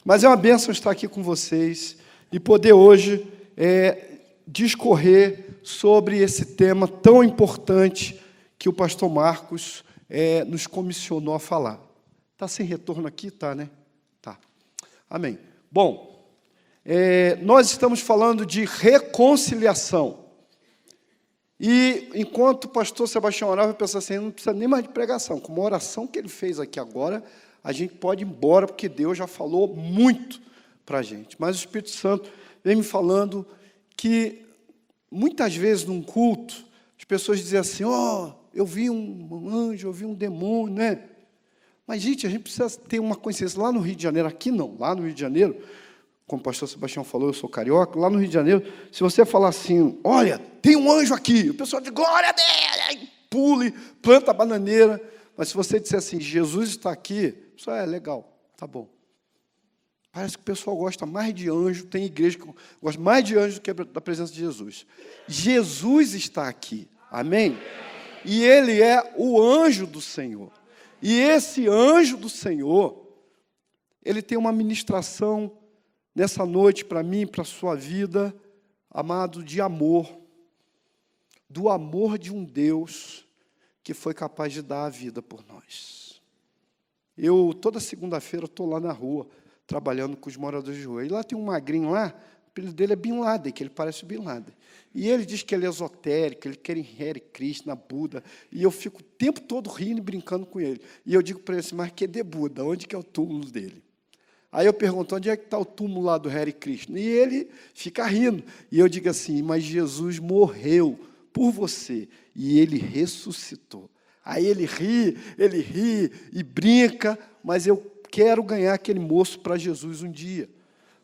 Mas é uma bênção estar aqui com vocês e poder hoje discorrer sobre esse tema tão importante que o pastor Marcos nos comissionou a falar. Está sem retorno aqui? Tá, né? Tá. Amém. Bom, nós estamos falando de reconciliação. E enquanto o pastor Sebastião orava, eu pensava assim, não precisa nem mais de pregação. Com uma oração que ele fez aqui agora, a gente pode ir embora, porque Deus já falou muito para a gente. Mas o Espírito Santo vem me falando que, muitas vezes, num culto, as pessoas dizem assim, eu vi um anjo, eu vi um demônio, né? Mas, gente, a gente precisa ter uma consciência. Lá no Rio de Janeiro, aqui não, lá no Rio de Janeiro, como o pastor Sebastião falou, eu sou carioca, lá no Rio de Janeiro, se você falar assim, olha, tem um anjo aqui, o pessoal diz, glória a Deus, pule, planta a bananeira. Mas se você disser assim, Jesus está aqui, isso é legal, tá bom. Parece que o pessoal gosta mais de anjo, tem igreja que gosta mais de anjo do que da presença de Jesus. Jesus está aqui, amém? E Ele é o anjo do Senhor. E esse anjo do Senhor, ele tem uma ministração nessa noite para mim, para a sua vida, amado, de amor, do amor de um Deus que foi capaz de dar a vida por nós. Toda segunda-feira, estou lá na rua, trabalhando com os moradores de rua. E lá tem um magrinho lá, o apelido dele é Bin Laden, que ele parece o Bin Laden. E ele diz que ele é esotérico, ele quer em Hare Krishna, Buda. E eu fico o tempo todo rindo e brincando com ele. E eu digo para ele assim, mas que de Buda? Onde que é o túmulo dele? Aí eu pergunto, onde é que está o túmulo lá do Hare Krishna? E ele fica rindo. E eu digo assim, mas Jesus morreu por você e ele ressuscitou. Aí ele ri e brinca, mas eu quero ganhar aquele moço para Jesus um dia.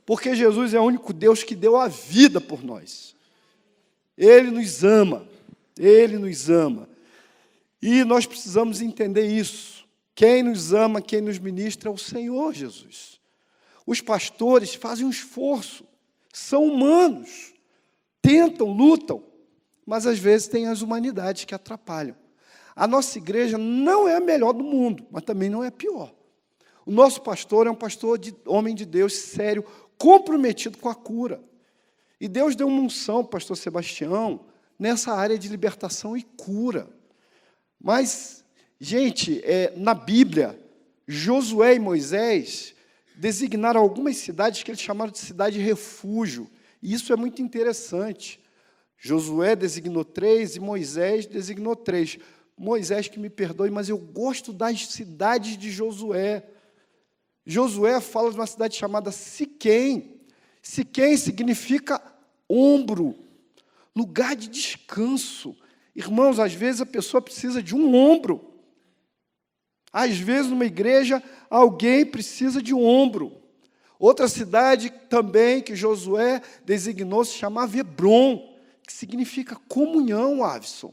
Porque Jesus é o único Deus que deu a vida por nós. Ele nos ama. Ele nos ama. E nós precisamos entender isso. Quem nos ama, quem nos ministra é o Senhor Jesus. Os pastores fazem um esforço, são humanos, tentam, lutam, mas às vezes tem as humanidades que atrapalham. A nossa igreja não é a melhor do mundo, mas também não é a pior. O nosso pastor é um pastor homem de Deus, sério, comprometido com a cura. E Deus deu uma unção, pastor Sebastião, nessa área de libertação e cura. Mas, gente, na Bíblia, Josué e Moisés designaram algumas cidades que eles chamaram de cidade refúgio. E isso é muito interessante. Josué designou 3 e Moisés designou 3. Moisés, que me perdoe, mas eu gosto das cidades de Josué. Josué fala de uma cidade chamada Siquém. Siquém significa ombro, lugar de descanso. Irmãos, às vezes a pessoa precisa de um ombro. Às vezes, numa igreja, alguém precisa de um ombro. Outra cidade também que Josué designou se chamava Hebrom, que significa comunhão, Avison.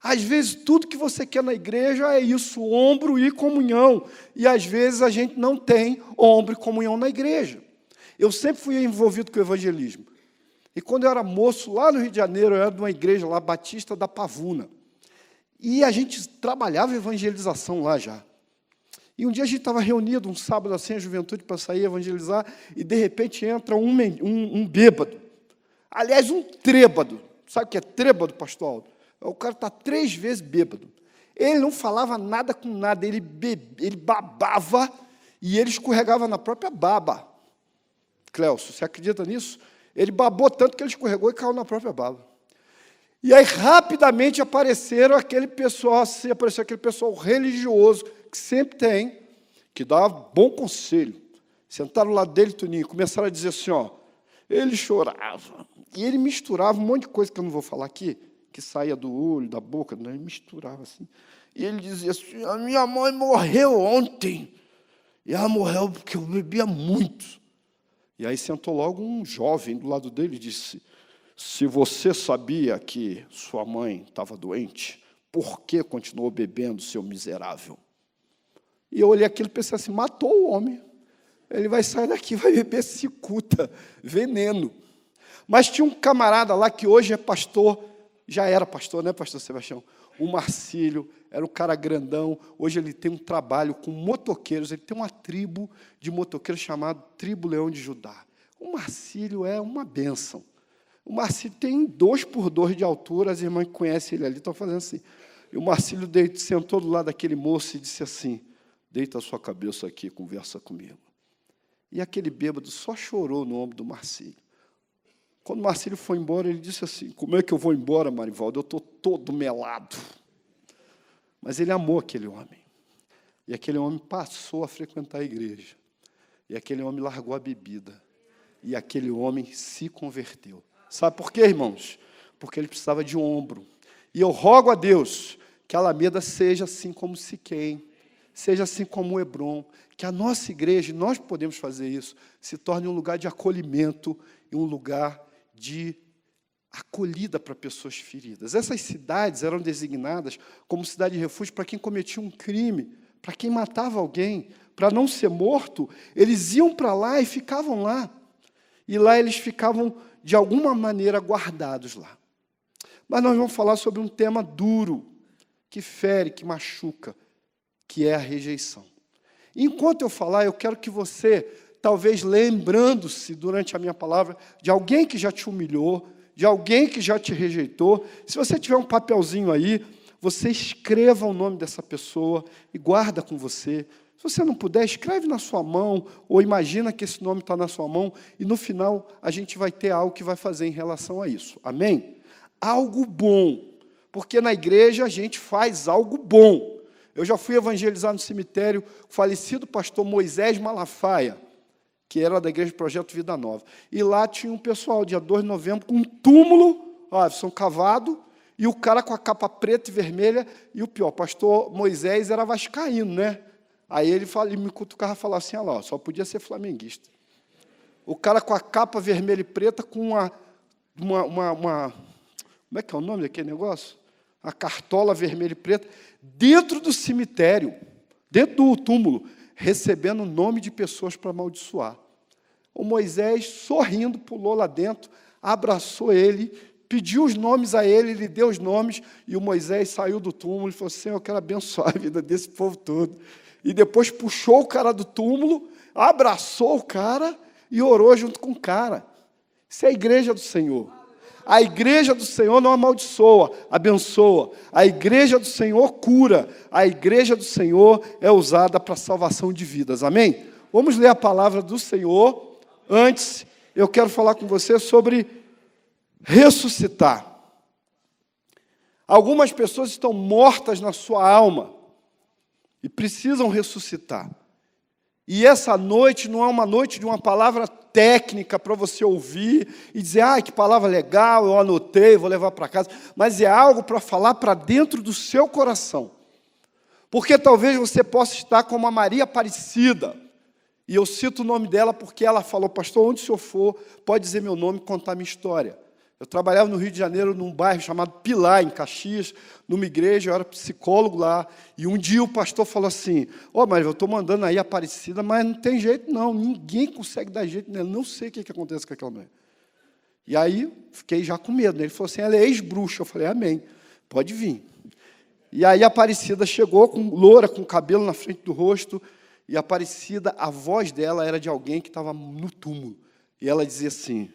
Às vezes, tudo que você quer na igreja é isso, ombro e comunhão. E, às vezes, a gente não tem ombro e comunhão na igreja. Eu sempre fui envolvido com o evangelismo. E, quando eu era moço, lá no Rio de Janeiro, eu era de uma igreja lá, Batista da Pavuna. E a gente trabalhava evangelização lá já. E um dia a gente estava reunido, um sábado assim, a juventude, para sair evangelizar, e de repente entra um bêbado. Aliás, um trêbado. Sabe o que é trêbado, pastor Aldo? O cara está 3 vezes bêbado. Ele não falava nada com nada, ele babava e ele escorregava na própria baba. Cleuso, você acredita nisso? Ele babou tanto que ele escorregou e caiu na própria baba. E aí, rapidamente, apareceu aquele pessoal religioso, que sempre tem, que dá bom conselho. Sentaram lá dele, Toninho, começaram a dizer assim, ele chorava, e ele misturava um monte de coisa que eu não vou falar aqui, que saía do olho, da boca, ele misturava assim. E ele dizia assim, a minha mãe morreu ontem, e ela morreu porque eu bebia muito. E aí sentou logo um jovem do lado dele e disse, se você sabia que sua mãe estava doente, por que continuou bebendo, seu miserável? E eu olhei aquilo e pensei assim, matou o homem. Ele vai sair daqui, vai beber cicuta, veneno. Mas tinha um camarada lá que hoje é pastor já era pastor, né, pastor Sebastião? O Marcílio era um cara grandão, hoje ele tem um trabalho com motoqueiros, ele tem uma tribo de motoqueiros chamada Tribo Leão de Judá. O Marcílio é uma bênção. O Marcílio tem 2x2 de altura, as irmãs que conhecem ele ali estão fazendo assim. E o Marcílio sentou do lado daquele moço e disse assim, deita a sua cabeça aqui, conversa comigo. E aquele bêbado só chorou no ombro do Marcílio. Quando o Marcílio foi embora, ele disse assim, como é que eu vou embora, Marivaldo? Eu estou todo melado. Mas ele amou aquele homem. E aquele homem passou a frequentar a igreja. E aquele homem largou a bebida. E aquele homem se converteu. Sabe por quê, irmãos? Porque ele precisava de um ombro. E eu rogo a Deus que a Alameda seja assim como Siquém, seja assim como Hebron, que a nossa igreja, e nós podemos fazer isso, se torne um lugar de acolhimento e um lugar de acolhida para pessoas feridas. Essas cidades eram designadas como cidade de refúgio para quem cometia um crime, para quem matava alguém, para não ser morto, eles iam para lá e ficavam lá. E lá eles ficavam, de alguma maneira, guardados lá. Mas nós vamos falar sobre um tema duro, que fere, que machuca, que é a rejeição. Enquanto eu falar, eu quero que você, talvez lembrando-se, durante a minha palavra, de alguém que já te humilhou, de alguém que já te rejeitou. Se você tiver um papelzinho aí, você escreva o nome dessa pessoa e guarda com você. Se você não puder, escreve na sua mão, ou imagina que esse nome está na sua mão, e no final a gente vai ter algo que vai fazer em relação a isso. Amém? Algo bom, porque na igreja a gente faz algo bom. Eu já fui evangelizar no cemitério o falecido pastor Moisés Malafaia, que era da Igreja Projeto Vida Nova. E lá tinha um pessoal, dia 2 de novembro, com um túmulo, são cavado, e o cara com a capa preta e vermelha, e o pior, pastor Moisés era vascaíno, né? Aí ele me cutucava e falava assim, olha lá, só podia ser flamenguista. O cara com a capa vermelha e preta, com como é que é o nome daquele negócio? A cartola vermelha e preta, dentro do cemitério, dentro do túmulo, recebendo o nome de pessoas para amaldiçoar. O Moisés, sorrindo, pulou lá dentro, abraçou ele, pediu os nomes a ele, ele deu os nomes, e o Moisés saiu do túmulo e falou assim, eu quero abençoar a vida desse povo todo. E depois puxou o cara do túmulo, abraçou o cara e orou junto com o cara. Isso é a igreja do Senhor. A igreja do Senhor não amaldiçoa, abençoa. A igreja do Senhor cura. A igreja do Senhor é usada para a salvação de vidas. Amém? Vamos ler a palavra do Senhor. Antes, eu quero falar com você sobre ressuscitar. Algumas pessoas estão mortas na sua alma e precisam ressuscitar. E essa noite não é uma noite de uma palavra técnica para você ouvir e dizer, que palavra legal, eu anotei, vou levar para casa, mas é algo para falar para dentro do seu coração. Porque talvez você possa estar como a Maria Aparecida, e eu cito o nome dela porque ela falou, pastor, onde o senhor for, pode dizer meu nome e contar a minha história. Eu trabalhava no Rio de Janeiro, num bairro chamado Pilar, em Caxias, numa igreja, eu era psicólogo lá, e um dia o pastor falou assim, mas eu estou mandando aí a Aparecida, mas não tem jeito não, ninguém consegue dar jeito nela, não sei o que acontece com aquela mulher. E aí, fiquei já com medo, né? Ele falou assim, ela é ex-bruxa, eu falei, amém, pode vir. E aí a Aparecida chegou, loura, com cabelo na frente do rosto, e a Aparecida, a voz dela era de alguém que estava no túmulo, e ela dizia assim,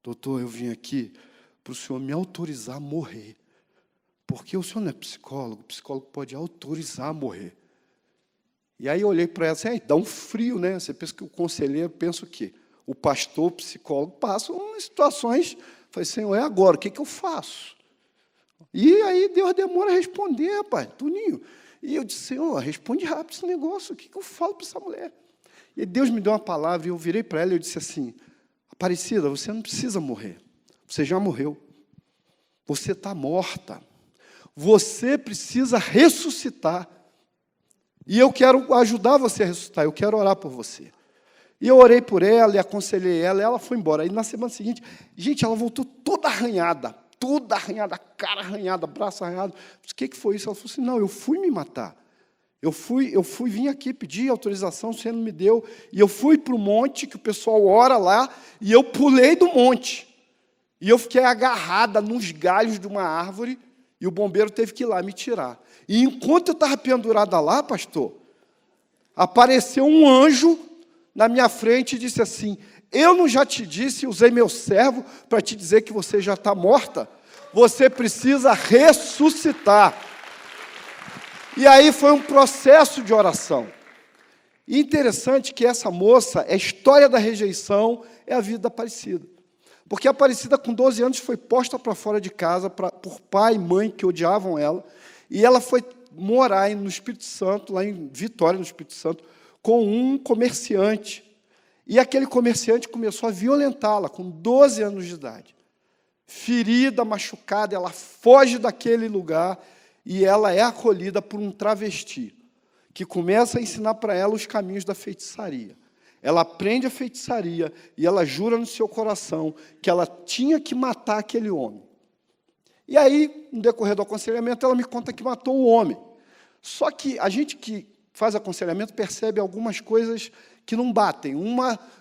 doutor, eu vim aqui para o senhor me autorizar a morrer. Porque o senhor não é psicólogo, o psicólogo pode autorizar a morrer. E aí eu olhei para ela assim, dá um frio, né? Você pensa que o conselheiro pensa o quê? O pastor, o psicólogo, passam em situações, falei, Senhor, é agora, o que eu faço? E aí Deus demora a responder, rapaz, Tuninho. E eu disse, Senhor, responde rápido esse negócio, o que eu falo para essa mulher? E Deus me deu uma palavra, e eu virei para ela e eu disse assim, Aparecida, você não precisa morrer. Você já morreu. Você está morta. Você precisa ressuscitar. E eu quero ajudar você a ressuscitar. Eu quero orar por você. E eu orei por ela e aconselhei ela. E ela foi embora. E na semana seguinte, gente, ela voltou toda arranhada. Cara arranhada, braço arranhado. O que foi isso? Ela falou assim, não, eu fui me matar. Eu fui vim aqui pedir autorização, você não me deu, e eu fui para o monte, que o pessoal ora lá, e eu pulei do monte. E eu fiquei agarrada nos galhos de uma árvore, e o bombeiro teve que ir lá me tirar. E enquanto eu estava pendurada lá, pastor, apareceu um anjo na minha frente e disse assim: eu não já te disse, usei meu servo para te dizer que você já está morta? Você precisa ressuscitar. E aí foi um processo de oração. E interessante que essa moça, a história da rejeição é a vida da Aparecida. Porque a Aparecida, com 12 anos, foi posta para fora de casa por pai e mãe que odiavam ela, e ela foi morar no Espírito Santo, lá em Vitória, no Espírito Santo, com um comerciante. E aquele comerciante começou a violentá-la, com 12 anos de idade. Ferida, machucada, ela foge daquele lugar e ela é acolhida por um travesti, que começa a ensinar para ela os caminhos da feitiçaria. Ela aprende a feitiçaria e ela jura no seu coração que ela tinha que matar aquele homem. E aí, no decorrer do aconselhamento, ela me conta que matou o homem. Só que a gente que faz aconselhamento percebe algumas coisas que não batem.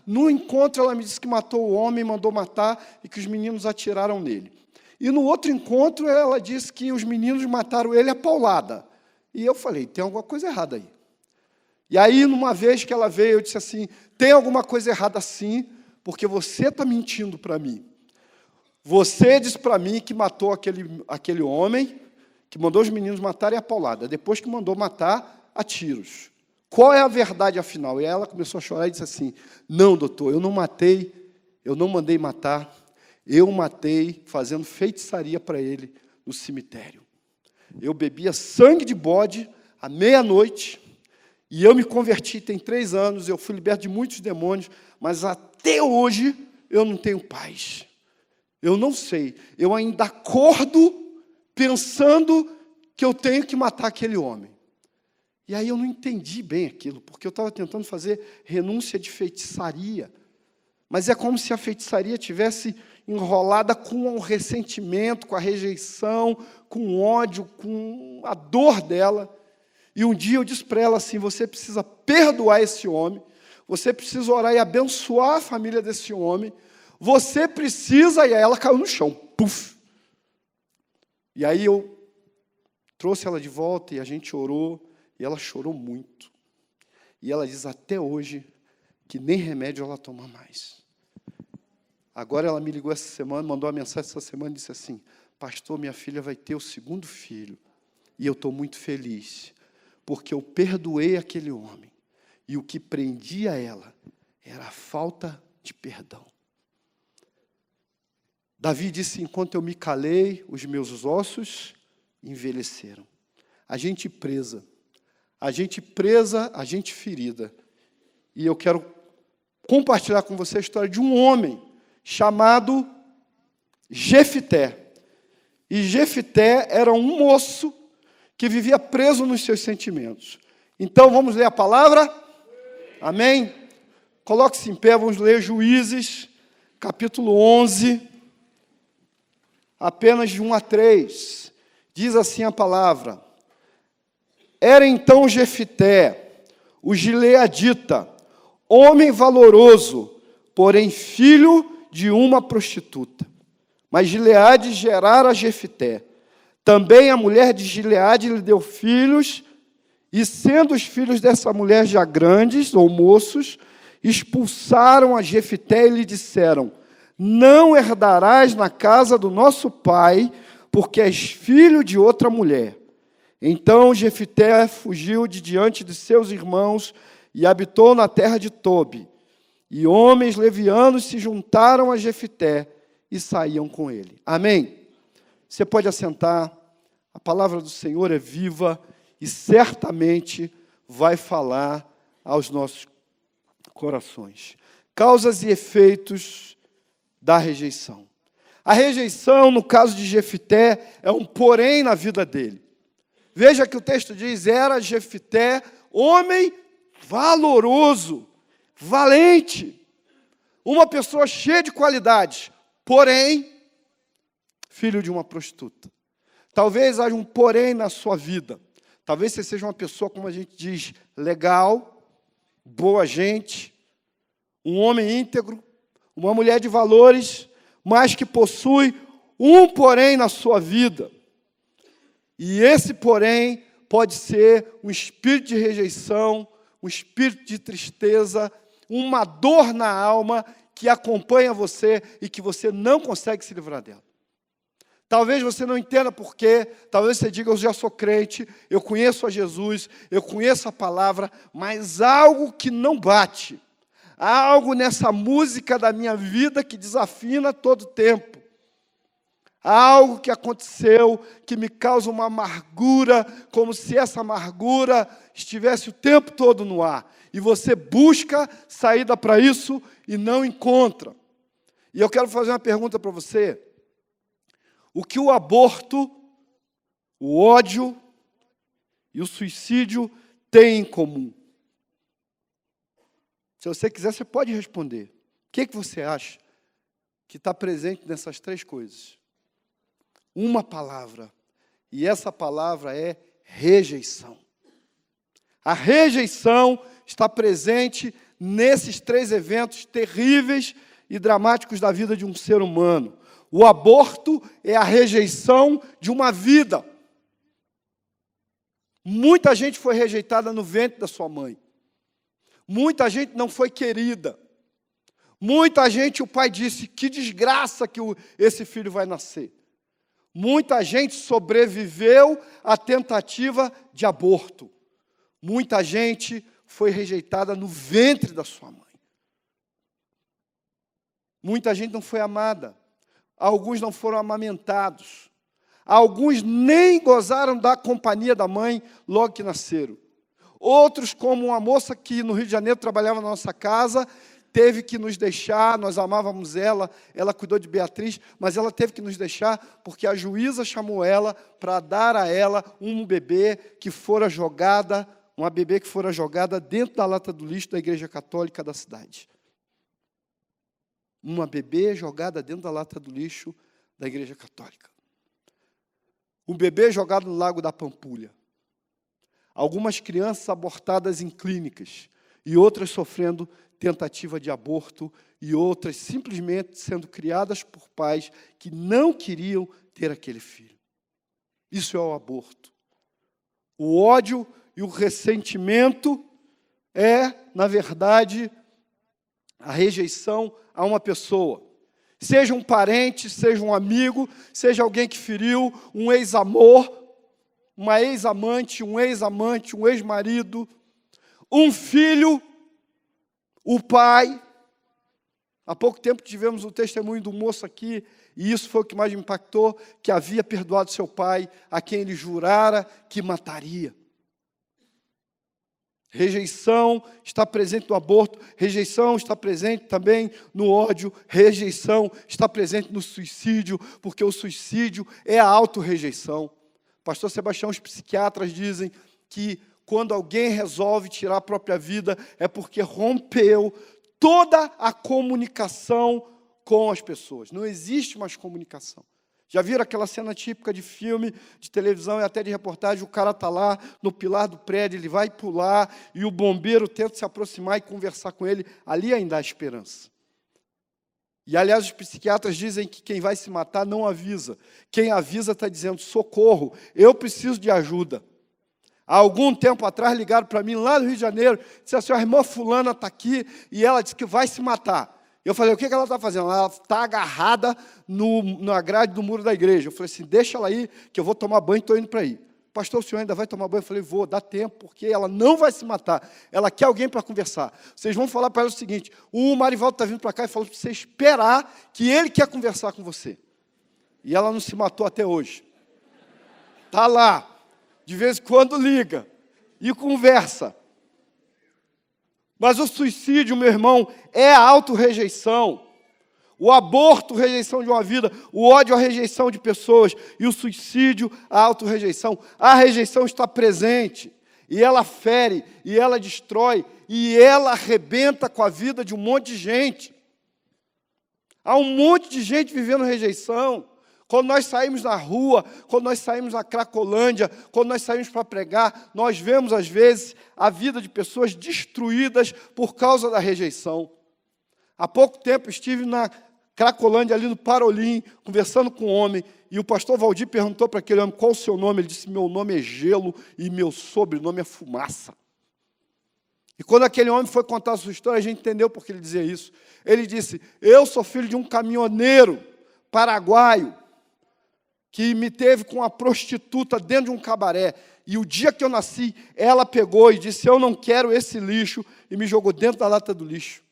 No encontro, ela me disse que matou o homem, mandou matar e que os meninos atiraram nele. E no outro encontro, ela disse que os meninos mataram ele a paulada. E eu falei, tem alguma coisa errada aí. E aí, numa vez que ela veio, eu disse assim, tem alguma coisa errada sim, porque você está mentindo para mim. Você disse para mim que matou aquele homem, que mandou os meninos matarem a paulada, depois que mandou matar a tiros. Qual é a verdade, afinal? E ela começou a chorar e disse assim, não, doutor, eu não matei, eu não mandei matar, eu matei fazendo feitiçaria para ele no cemitério. Eu bebia sangue de bode à meia-noite, e eu me converti tem 3 anos, eu fui liberto de muitos demônios, mas até hoje eu não tenho paz. Eu não sei, eu ainda acordo pensando que eu tenho que matar aquele homem. E aí eu não entendi bem aquilo, porque eu estava tentando fazer renúncia de feitiçaria. Mas é como se a feitiçaria tivesse enrolada com o ressentimento, com a rejeição, com o ódio, com a dor dela. E um dia eu disse para ela assim, você precisa perdoar esse homem, você precisa orar e abençoar a família desse homem, você precisa... E aí ela caiu no chão, puf! E aí eu trouxe ela de volta e a gente orou, e ela chorou muito. E ela diz até hoje que nem remédio ela toma mais. Agora ela me ligou essa semana, mandou uma mensagem essa semana e disse assim, pastor, minha filha vai ter o 2º filho. E eu estou muito feliz, porque eu perdoei aquele homem. E o que prendia ela era a falta de perdão. Davi disse, enquanto eu me calei, os meus ossos envelheceram. A gente presa, a gente ferida. E eu quero compartilhar com você a história de um homem chamado Jefité. E Jefité era um moço que vivia preso nos seus sentimentos. Então, vamos ler a palavra? Amém? Coloque-se em pé, vamos ler Juízes, capítulo 11, apenas de 1 a 3. Diz assim a palavra. Era então Jefité, o gileadita, homem valoroso, porém filho de uma prostituta. Mas Gileade gerara Jefité. Também a mulher de Gileade lhe deu filhos, e sendo os filhos dessa mulher já grandes, ou moços, expulsaram a Jefité e lhe disseram, não herdarás na casa do nosso pai, porque és filho de outra mulher. Então Jefité fugiu de diante de seus irmãos e habitou na terra de Tobi. E homens levianos se juntaram a Jefité e saíam com ele. Amém? Você pode assentar. A palavra do Senhor é viva e certamente vai falar aos nossos corações. Causas e efeitos da rejeição. A rejeição, no caso de Jefité, é um porém na vida dele. Veja que o texto diz, era Jefité, homem valoroso, valente, uma pessoa cheia de qualidades, porém, filho de uma prostituta. Talvez haja um porém na sua vida. Talvez você seja uma pessoa, como a gente diz, legal, boa gente, um homem íntegro, uma mulher de valores, mas que possui um porém na sua vida. E esse porém pode ser um espírito de rejeição, um espírito de tristeza, uma dor na alma que acompanha você e que você não consegue se livrar dela. Talvez você não entenda por quê, talvez você diga, eu já sou crente, eu conheço a Jesus, eu conheço a palavra, mas algo que não bate, há algo nessa música da minha vida que desafina todo tempo. Há algo que aconteceu que me causa uma amargura, como se essa amargura estivesse o tempo todo no ar. E você busca saída para isso e não encontra. E eu quero fazer uma pergunta para você. O que o aborto, o ódio e o suicídio têm em comum? Se você quiser, você pode responder. O que você acha que está presente nessas três coisas? Uma palavra, e essa palavra é rejeição. A rejeição está presente nesses três eventos terríveis e dramáticos da vida de um ser humano. O aborto é a rejeição de uma vida. Muita gente foi rejeitada no ventre da sua mãe. Muita gente não foi querida. Muita gente, o pai disse, que desgraça que esse filho vai nascer. Muita gente sobreviveu à tentativa de aborto. Muita gente foi rejeitada no ventre da sua mãe. Muita gente não foi amada. Alguns não foram amamentados. Alguns nem gozaram da companhia da mãe logo que nasceram. Outros, como uma moça que no Rio de Janeiro trabalhava na nossa casa, teve que nos deixar, nós amávamos ela cuidou de Beatriz, mas ela teve que nos deixar porque a juíza chamou ela para dar a ela um bebê que fora jogada, uma bebê que fora jogada dentro da lata do lixo da Igreja Católica da cidade. Uma bebê jogada dentro da lata do lixo da Igreja Católica. Um bebê jogado no Lago da Pampulha. Algumas crianças abortadas em clínicas e outras sofrendo tentativa de aborto e outras simplesmente sendo criadas por pais que não queriam ter aquele filho. Isso é o aborto. O ódio e o ressentimento é, na verdade, a rejeição a uma pessoa. Seja um parente, seja um amigo, seja alguém que feriu, um ex-amor, uma ex-amante, um ex-marido, um filho, o pai. Há pouco tempo tivemos o testemunho do moço aqui, e isso foi o que mais me impactou, que havia perdoado seu pai, a quem ele jurara que mataria. Rejeição está presente no aborto, rejeição está presente também no ódio, rejeição está presente no suicídio, porque o suicídio é a autorrejeição. Pastor Sebastião, os psiquiatras dizem que quando alguém resolve tirar a própria vida, é porque rompeu toda a comunicação com as pessoas. Não existe mais comunicação. Já viram aquela cena típica de filme, de televisão e até de reportagem? O cara está lá no pilar do prédio, ele vai pular e o bombeiro tenta se aproximar e conversar com ele. Ali ainda há esperança. E, aliás, os psiquiatras dizem que quem vai se matar não avisa. Quem avisa está dizendo, socorro, eu preciso de ajuda. Há algum tempo atrás ligaram para mim lá no Rio de Janeiro, disseram assim, a irmã fulana está aqui e ela disse que vai se matar. Eu falei, o que ela está fazendo? Ela está agarrada na grade do muro da igreja. Eu falei assim, deixa ela aí, que eu vou tomar banho e estou indo para aí. Pastor, o senhor ainda vai tomar banho? Eu falei, vou, dá tempo, porque ela não vai se matar. Ela quer alguém para conversar. Vocês vão falar para ela o seguinte, o Marivaldo está vindo para cá e falou para você esperar que ele quer conversar com você. E ela não se matou até hoje. Está lá. De vez em quando liga e conversa. Mas o suicídio, meu irmão, é a autorrejeição. O aborto, rejeição de uma vida. O ódio, a rejeição de pessoas. E o suicídio, a autorrejeição. A rejeição está presente. E ela fere, e ela destrói, e ela arrebenta com a vida de um monte de gente. Há um monte de gente vivendo rejeição. Quando nós saímos na rua, quando nós saímos na Cracolândia, quando nós saímos para pregar, nós vemos, às vezes, a vida de pessoas destruídas por causa da rejeição. Há pouco tempo estive na Cracolândia, ali no Parolim, conversando com um homem, e o pastor Valdir perguntou para aquele homem qual o seu nome. Ele disse: meu nome é Gelo e meu sobrenome é Fumaça. E quando aquele homem foi contar a sua história, a gente entendeu por que ele dizia isso. Ele disse: eu sou filho de um caminhoneiro paraguaio que me teve com uma prostituta dentro de um cabaré. E o dia que eu nasci, ela pegou e disse: eu não quero esse lixo, e me jogou dentro da lata do lixo.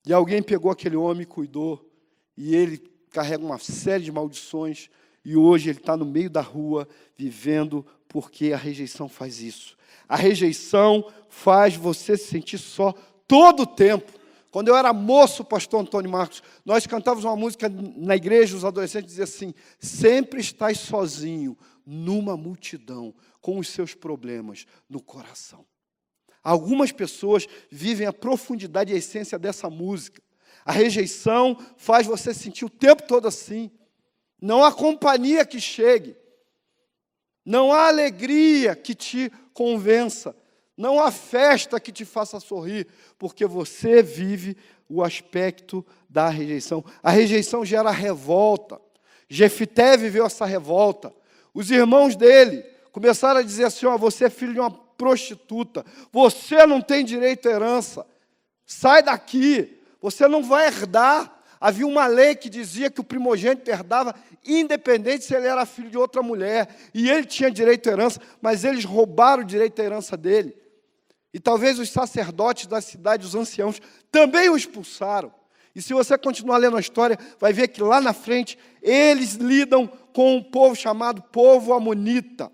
E alguém pegou aquele homem e cuidou, e ele carrega uma série de maldições, e hoje ele está no meio da rua, vivendo, porque a rejeição faz isso. A rejeição faz você se sentir só todo o tempo. Quando eu era moço, pastor Antônio Marcos, nós cantávamos uma música na igreja, os adolescentes diziam assim: sempre estás sozinho, numa multidão, com os seus problemas no coração. Algumas pessoas vivem a profundidade e a essência dessa música. A rejeição faz você sentir o tempo todo assim. Não há companhia que chegue. Não há alegria que te convença. Não há festa que te faça sorrir, porque você vive o aspecto da rejeição. A rejeição gera revolta. Jefté viveu essa revolta. Os irmãos dele começaram a dizer assim: ó, você é filho de uma prostituta, você não tem direito à herança, sai daqui, você não vai herdar. Havia uma lei que dizia que o primogênito herdava, independente se ele era filho de outra mulher, e ele tinha direito à herança, mas eles roubaram o direito à herança dele. E talvez os sacerdotes da cidade, os anciãos, também o expulsaram. E se você continuar lendo a história, vai ver que lá na frente, eles lidam com um povo chamado povo amonita,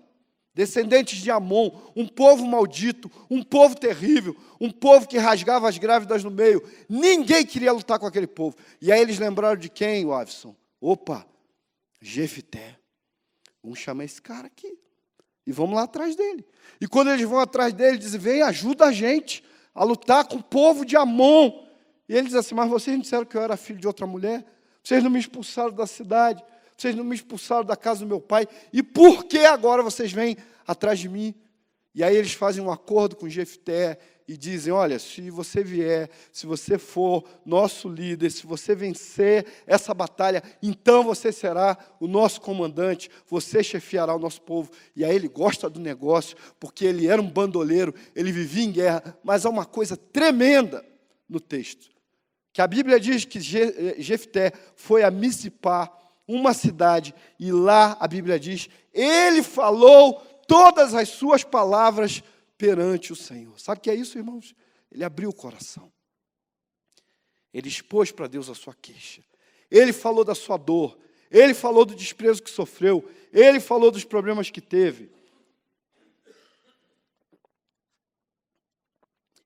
descendentes de Amon, um povo maldito, um povo terrível, um povo que rasgava as grávidas no meio. Ninguém queria lutar com aquele povo. E aí eles lembraram de quem, Wavson? Opa, Jefté. Vamos chamar esse cara aqui. E vamos lá atrás dele. E quando eles vão atrás dele, dizem: vem, ajuda a gente a lutar com o povo de Amon. E ele diz assim: mas vocês não disseram que eu era filho de outra mulher? Vocês não me expulsaram da cidade? Vocês não me expulsaram da casa do meu pai? E por que agora vocês vêm atrás de mim? E aí eles fazem um acordo com Jefté e dizem: olha, se você vier, se você for nosso líder, se você vencer essa batalha, então você será o nosso comandante, você chefiará o nosso povo. E aí ele gosta do negócio, porque ele era um bandoleiro, ele vivia em guerra. Mas há uma coisa tremenda no texto, que a Bíblia diz que Jefté foi a Mizpá, uma cidade, e lá a Bíblia diz: ele falou todas as suas palavras perante o Senhor. Sabe o que é isso, irmãos? Ele abriu o coração. Ele expôs para Deus a sua queixa. Ele falou da sua dor. Ele falou do desprezo que sofreu. Ele falou dos problemas que teve.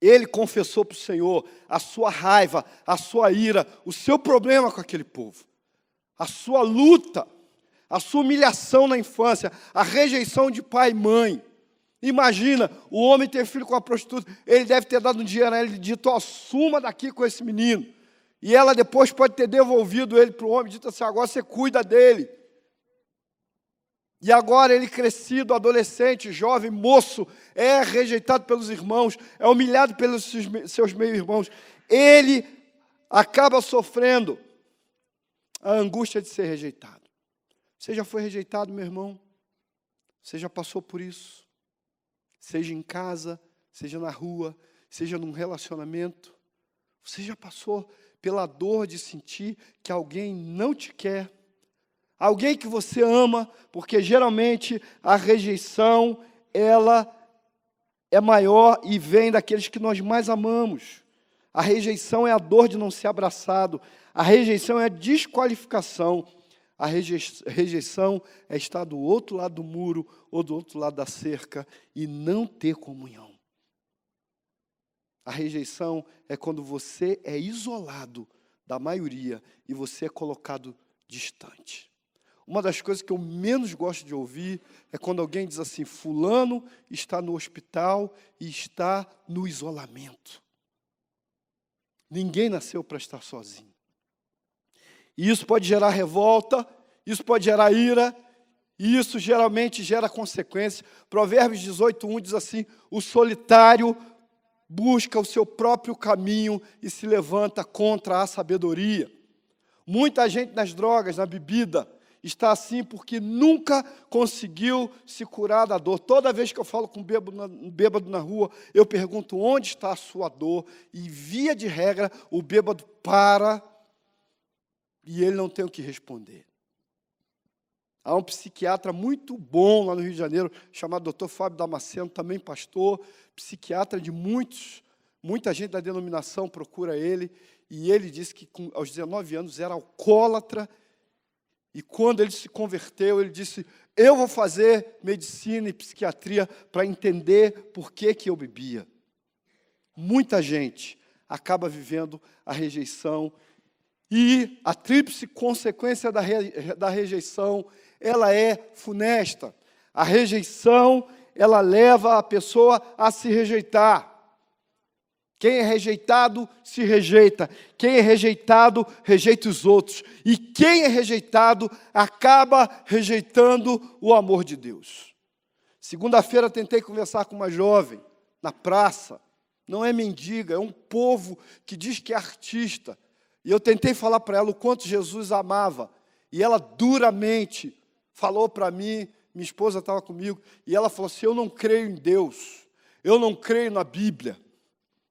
Ele confessou para o Senhor a sua raiva, a sua ira, o seu problema com aquele povo, a sua luta, a sua humilhação na infância, a rejeição de pai e mãe. Imagina, o homem ter filho com a prostituta, ele deve ter dado um dinheiro a ele e dito: ó, suma daqui com esse menino. E ela depois pode ter devolvido ele para o homem, dito assim: agora você cuida dele. E agora ele crescido, adolescente, jovem, moço, é rejeitado pelos irmãos, é humilhado pelos seus meio-irmãos. Ele acaba sofrendo a angústia de ser rejeitado. Você já foi rejeitado, meu irmão? Você já passou por isso? Seja em casa, seja na rua, seja num relacionamento. Você já passou pela dor de sentir que alguém não te quer? Alguém que você ama, porque geralmente a rejeição, ela é maior e vem daqueles que nós mais amamos. A rejeição é a dor de não ser abraçado. A rejeição é a desqualificação. A rejeição é estar do outro lado do muro ou do outro lado da cerca e não ter comunhão. A rejeição é quando você é isolado da maioria e você é colocado distante. Uma das coisas que eu menos gosto de ouvir é quando alguém diz assim: fulano está no hospital e está no isolamento. Ninguém nasceu para estar sozinho. E isso pode gerar revolta, isso pode gerar ira, e isso geralmente gera consequências. Provérbios 18:1 diz assim: o solitário busca o seu próprio caminho e se levanta contra a sabedoria. Muita gente nas drogas, na bebida, está assim porque nunca conseguiu se curar da dor. Toda vez que eu falo com um bêbado na rua, eu pergunto onde está a sua dor, e via de regra, o bêbado para e ele não tem o que responder. Há um psiquiatra muito bom lá no Rio de Janeiro, chamado Dr. Fábio Damasceno, também pastor, psiquiatra de muita gente da denominação procura ele, e ele disse que aos 19 anos era alcoólatra, e quando ele se converteu, ele disse, eu vou fazer medicina e psiquiatria para entender por que eu bebia. Muita gente acaba vivendo a rejeição, e a tríplice consequência da rejeição, ela é funesta. A rejeição, ela leva a pessoa a se rejeitar. Quem é rejeitado, se rejeita. Quem é rejeitado, rejeita os outros. E quem é rejeitado, acaba rejeitando o amor de Deus. Segunda-feira, tentei conversar com uma jovem, na praça. Não é mendiga, é um povo que diz que é artista. E eu tentei falar para ela o quanto Jesus amava. E ela duramente falou para mim, minha esposa estava comigo, e ela falou assim, eu não creio em Deus, eu não creio na Bíblia.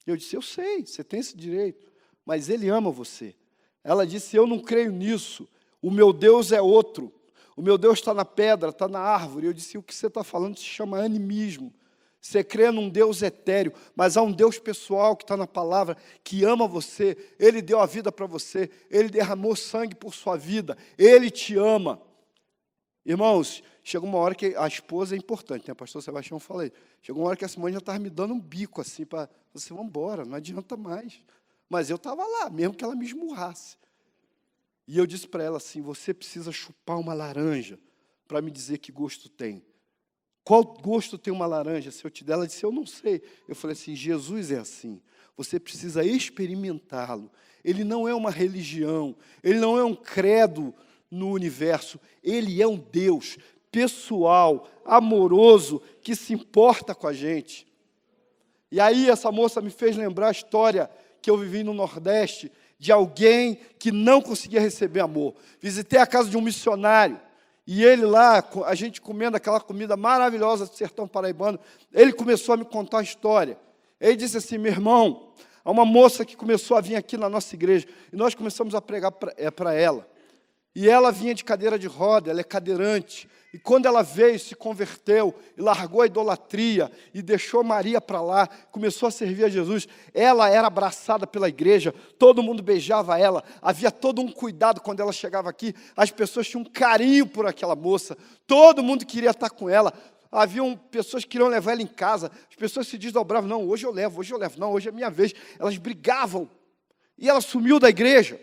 Eu disse, eu sei, você tem esse direito, mas Ele ama você. Ela disse, eu não creio nisso, o meu Deus é outro, o meu Deus está na pedra, está na árvore. Eu disse, o que você está falando se chama animismo. Você crê num Deus etéreo, mas há um Deus pessoal que está na palavra, que ama você, Ele deu a vida para você, Ele derramou sangue por sua vida, Ele te ama. Irmãos, chegou uma hora que a esposa é importante, né? O pastor Sebastião fala aí. Chegou uma hora que a Simone já estava me dando um bico assim, para você, vamos embora, não adianta mais. Mas eu estava lá, mesmo que ela me esmurrasse. E eu disse para ela assim, você precisa chupar uma laranja para me dizer que gosto tem. Qual gosto tem uma laranja? Se eu te der, ela disse, eu não sei. Eu falei assim, Jesus é assim. Você precisa experimentá-lo. Ele não é uma religião, ele não é um credo no universo. Ele é um Deus pessoal, amoroso, que se importa com a gente. E aí essa moça me fez lembrar a história que eu vivi no Nordeste, de alguém que não conseguia receber amor. Visitei a casa de um missionário, e ele lá, a gente comendo aquela comida maravilhosa do sertão paraibano, ele começou a me contar a história. Ele disse assim, meu irmão, há uma moça que começou a vir aqui na nossa igreja, e nós começamos a pregar para ela. E ela vinha de cadeira de roda, ela é cadeirante. E quando ela veio, se converteu, e largou a idolatria, e deixou Maria para lá, começou a servir a Jesus, ela era abraçada pela igreja, todo mundo beijava ela, havia todo um cuidado quando ela chegava aqui, as pessoas tinham um carinho por aquela moça, todo mundo queria estar com ela, haviam pessoas que queriam levar ela em casa, as pessoas se desdobravam, não, hoje eu levo, não, hoje é minha vez, elas brigavam, e ela sumiu da igreja.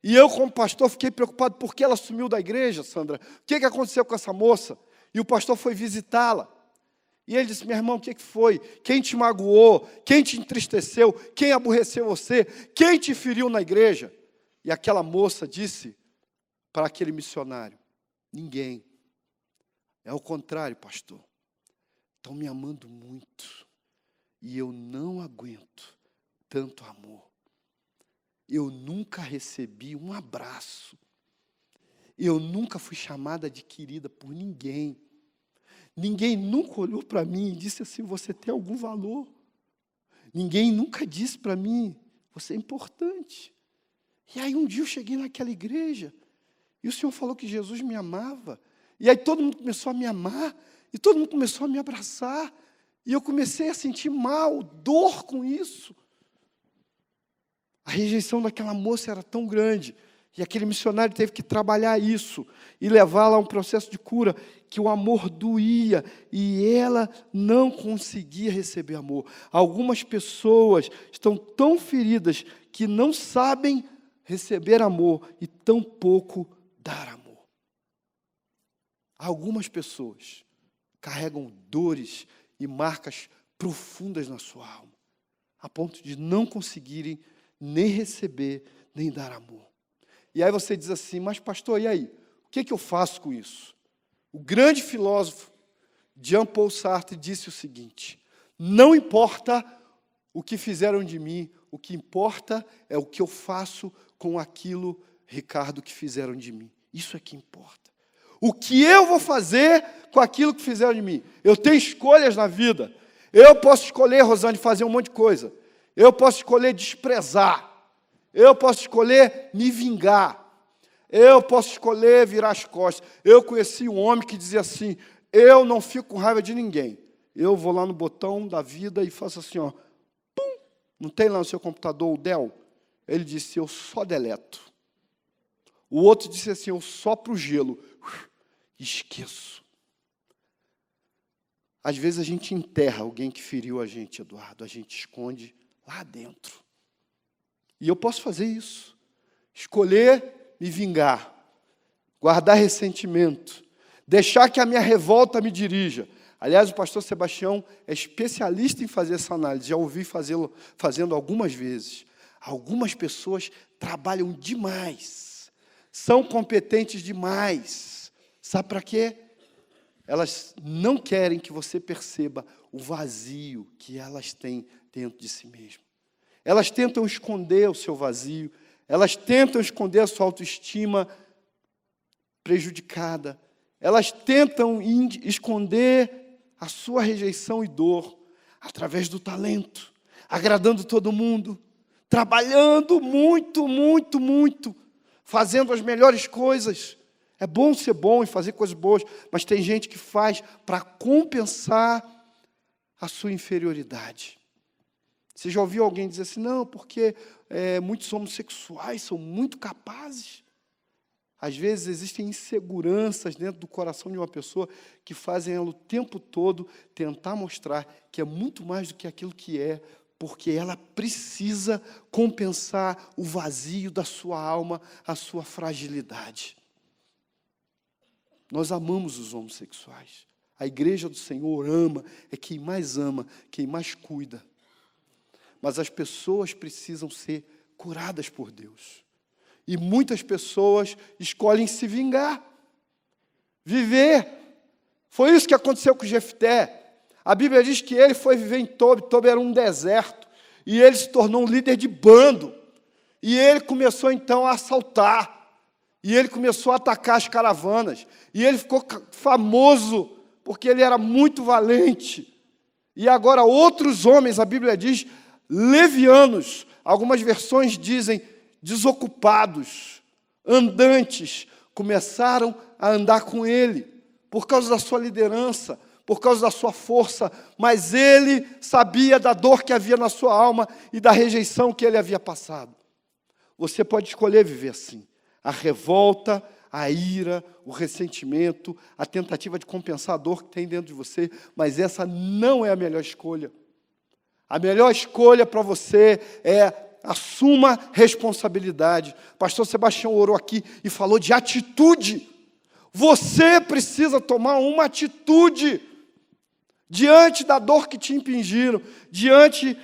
E eu, como pastor, fiquei preocupado, por que ela sumiu da igreja, Sandra? O que aconteceu com essa moça? E o pastor foi visitá-la. E ele disse, meu irmão, o que foi? Quem te magoou? Quem te entristeceu? Quem aborreceu você? Quem te feriu na igreja? E aquela moça disse para aquele missionário, ninguém. É o contrário, pastor. Estão me amando muito. E eu não aguento tanto amor. Eu nunca recebi um abraço. Eu nunca fui chamada de querida por ninguém. Ninguém nunca olhou para mim e disse assim, você tem algum valor. Ninguém nunca disse para mim, você é importante. E aí um dia eu cheguei naquela igreja, e o Senhor falou que Jesus me amava. E aí todo mundo começou a me amar, e todo mundo começou a me abraçar. E eu comecei a sentir mal, dor com isso. A rejeição daquela moça era tão grande, e aquele missionário teve que trabalhar isso, e levá-la a um processo de cura, que o amor doía, e ela não conseguia receber amor. Algumas pessoas estão tão feridas, que não sabem receber amor, e tão pouco dar amor. Algumas pessoas carregam dores e marcas profundas na sua alma, a ponto de não conseguirem nem receber, nem dar amor. E aí você diz assim, mas pastor, e aí? O que eu faço com isso? O grande filósofo Jean-Paul Sartre disse o seguinte, não importa o que fizeram de mim, o que importa é o que eu faço com aquilo Ricardo, o que fizeram de mim. Isso é que importa. O que eu vou fazer com aquilo que fizeram de mim? Eu tenho escolhas na vida. Eu posso escolher, Rosane, fazer um monte de coisa. Eu posso escolher desprezar. Eu posso escolher me vingar. Eu posso escolher virar as costas. Eu conheci um homem que dizia assim: eu não fico com raiva de ninguém. Eu vou lá no botão da vida e faço assim, ó. Pum! Não tem lá no seu computador o Dell? Ele disse: eu só deleto. O outro disse assim: eu sopro o gelo. Esqueço. Às vezes a gente enterra alguém que feriu a gente, Eduardo. A gente esconde lá dentro. E eu posso fazer isso. Escolher me vingar. Guardar ressentimento. Deixar que a minha revolta me dirija. Aliás, o pastor Sebastião é especialista em fazer essa análise. Já ouvi fazendo algumas vezes. Algumas pessoas trabalham demais. São competentes demais. Sabe para quê? Elas não querem que você perceba o vazio que elas têm dentro de si mesmas. Elas tentam esconder o seu vazio. Elas tentam esconder a sua autoestima prejudicada. Elas tentam esconder a sua rejeição e dor através do talento, agradando todo mundo, trabalhando muito, muito, muito, fazendo as melhores coisas. É bom ser bom e fazer coisas boas, mas tem gente que faz para compensar a sua inferioridade. Você já ouviu alguém dizer assim: não, porque muitos homossexuais são muito capazes? Às vezes existem inseguranças dentro do coração de uma pessoa que fazem ela o tempo todo tentar mostrar que é muito mais do que aquilo que é, porque ela precisa compensar o vazio da sua alma, a sua fragilidade. Nós amamos os homossexuais. A igreja do Senhor ama, é quem mais cuida. Mas as pessoas precisam ser curadas por Deus. E muitas pessoas escolhem se vingar, viver. Foi isso que aconteceu com Jefté. A Bíblia diz que ele foi viver em Tobi. Tobi era um deserto. E ele se tornou um líder de bando. E ele começou então a assaltar. E ele começou a atacar as caravanas. E ele ficou famoso porque ele era muito valente. E agora outros homens, a Bíblia diz, levianos, algumas versões dizem desocupados, andantes, começaram a andar com ele, por causa da sua liderança, por causa da sua força, mas ele sabia da dor que havia na sua alma e da rejeição que ele havia passado. Você pode escolher viver assim. A revolta, a ira, o ressentimento, a tentativa de compensar a dor que tem dentro de você, mas essa não é a melhor escolha. A melhor escolha para você é: assuma responsabilidade. Pastor Sebastião orou aqui e falou de atitude. Você precisa tomar uma atitude diante da dor que te impingiram, diante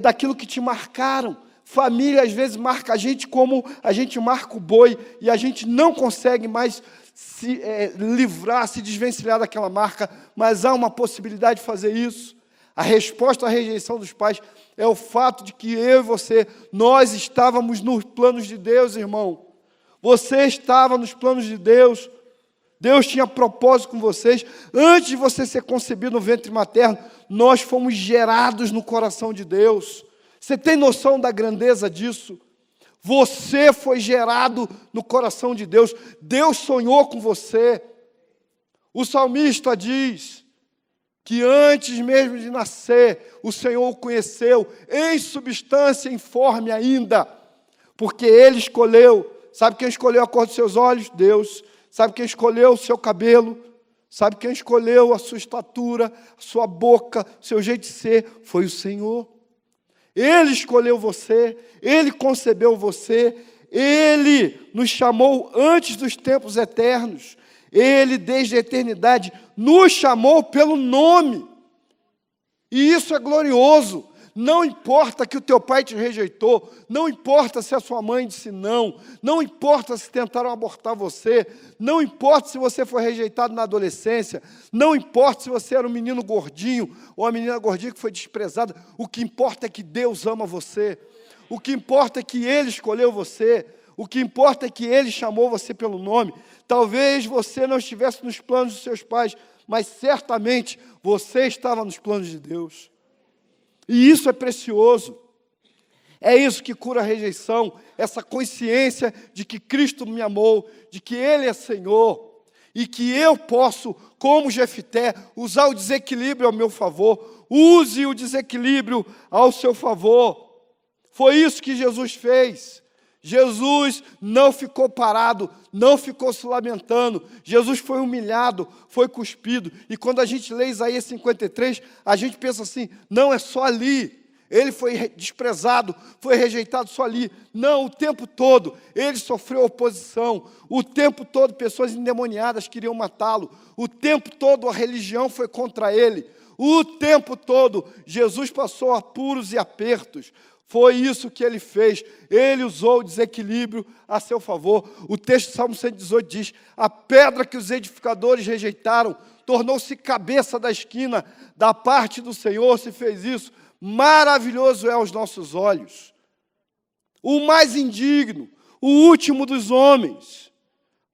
daquilo que te marcaram. Família, às vezes, marca a gente como a gente marca o boi, e a gente não consegue mais se livrar, se desvencilhar daquela marca, mas há uma possibilidade de fazer isso. A resposta à rejeição dos pais é o fato de que eu e você, nós estávamos nos planos de Deus, irmão. Você estava nos planos de Deus. Deus tinha propósito com vocês. Antes de você ser concebido no ventre materno, nós fomos gerados no coração de Deus. Você tem noção da grandeza disso? Você foi gerado no coração de Deus. Deus sonhou com você. O salmista diz que antes mesmo de nascer, o Senhor o conheceu em substância informe ainda, porque Ele escolheu. Sabe quem escolheu a cor dos seus olhos? Deus. Sabe quem escolheu o seu cabelo? Sabe quem escolheu a sua estatura, a sua boca, o seu jeito de ser? Foi o Senhor. Ele escolheu você, Ele concebeu você, Ele nos chamou antes dos tempos eternos. Ele, desde a eternidade, nos chamou pelo nome. E isso é glorioso. Não importa que o teu pai te rejeitou, não importa se a sua mãe disse não, não importa se tentaram abortar você, não importa se você foi rejeitado na adolescência, não importa se você era um menino gordinho ou uma menina gordinha que foi desprezada, o que importa é que Deus ama você, o que importa é que Ele escolheu você, O que importa é que Ele chamou você pelo nome. Talvez você não estivesse nos planos dos seus pais, mas certamente você estava nos planos de Deus. E isso é precioso. É isso que cura a rejeição, essa consciência de que Cristo me amou, de que Ele é Senhor, e que eu posso, como Jefté, usar o desequilíbrio ao meu favor. Use o desequilíbrio ao seu favor. Foi isso que Jesus fez. Jesus não ficou parado, não ficou se lamentando. Jesus foi humilhado, foi cuspido. E quando a gente lê Isaías 53, a gente pensa assim, não é só ali. Ele foi desprezado, foi rejeitado só ali. Não, o tempo todo ele sofreu oposição. O tempo todo pessoas endemoniadas queriam matá-lo. O tempo todo a religião foi contra ele. O tempo todo Jesus passou apuros e apertos. Foi isso que ele fez. Ele usou o desequilíbrio a seu favor. O texto do Salmo 118 diz, a pedra que os edificadores rejeitaram tornou-se cabeça da esquina. Da parte do Senhor se fez isso. Maravilhoso é aos nossos olhos. O mais indigno, o último dos homens.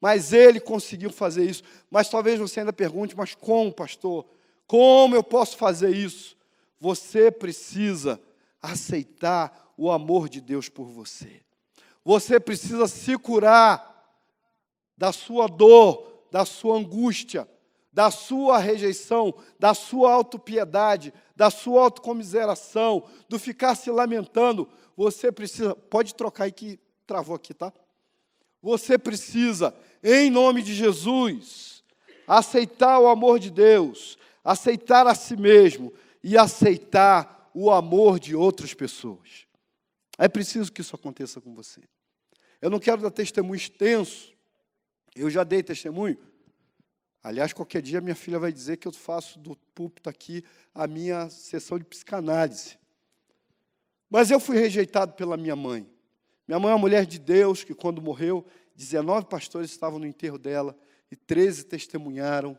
Mas ele conseguiu fazer isso. Mas talvez você ainda pergunte, mas como, pastor? Como eu posso fazer isso? Você precisa aceitar o amor de Deus por você. Você precisa se curar da sua dor, da sua angústia, da sua rejeição, da sua autopiedade, da sua autocomiseração, do ficar se lamentando. Você precisa, pode trocar aí que travou aqui, tá? Você precisa, em nome de Jesus, aceitar o amor de Deus, aceitar a si mesmo e aceitar o amor de outras pessoas. É preciso que isso aconteça com você. Eu não quero dar testemunho extenso, eu já dei testemunho. Aliás, qualquer dia minha filha vai dizer que eu faço do púlpito aqui a minha sessão de psicanálise. Mas eu fui rejeitado pela minha mãe. Minha mãe é uma mulher de Deus que, quando morreu, 19 pastores estavam no enterro dela e 13 testemunharam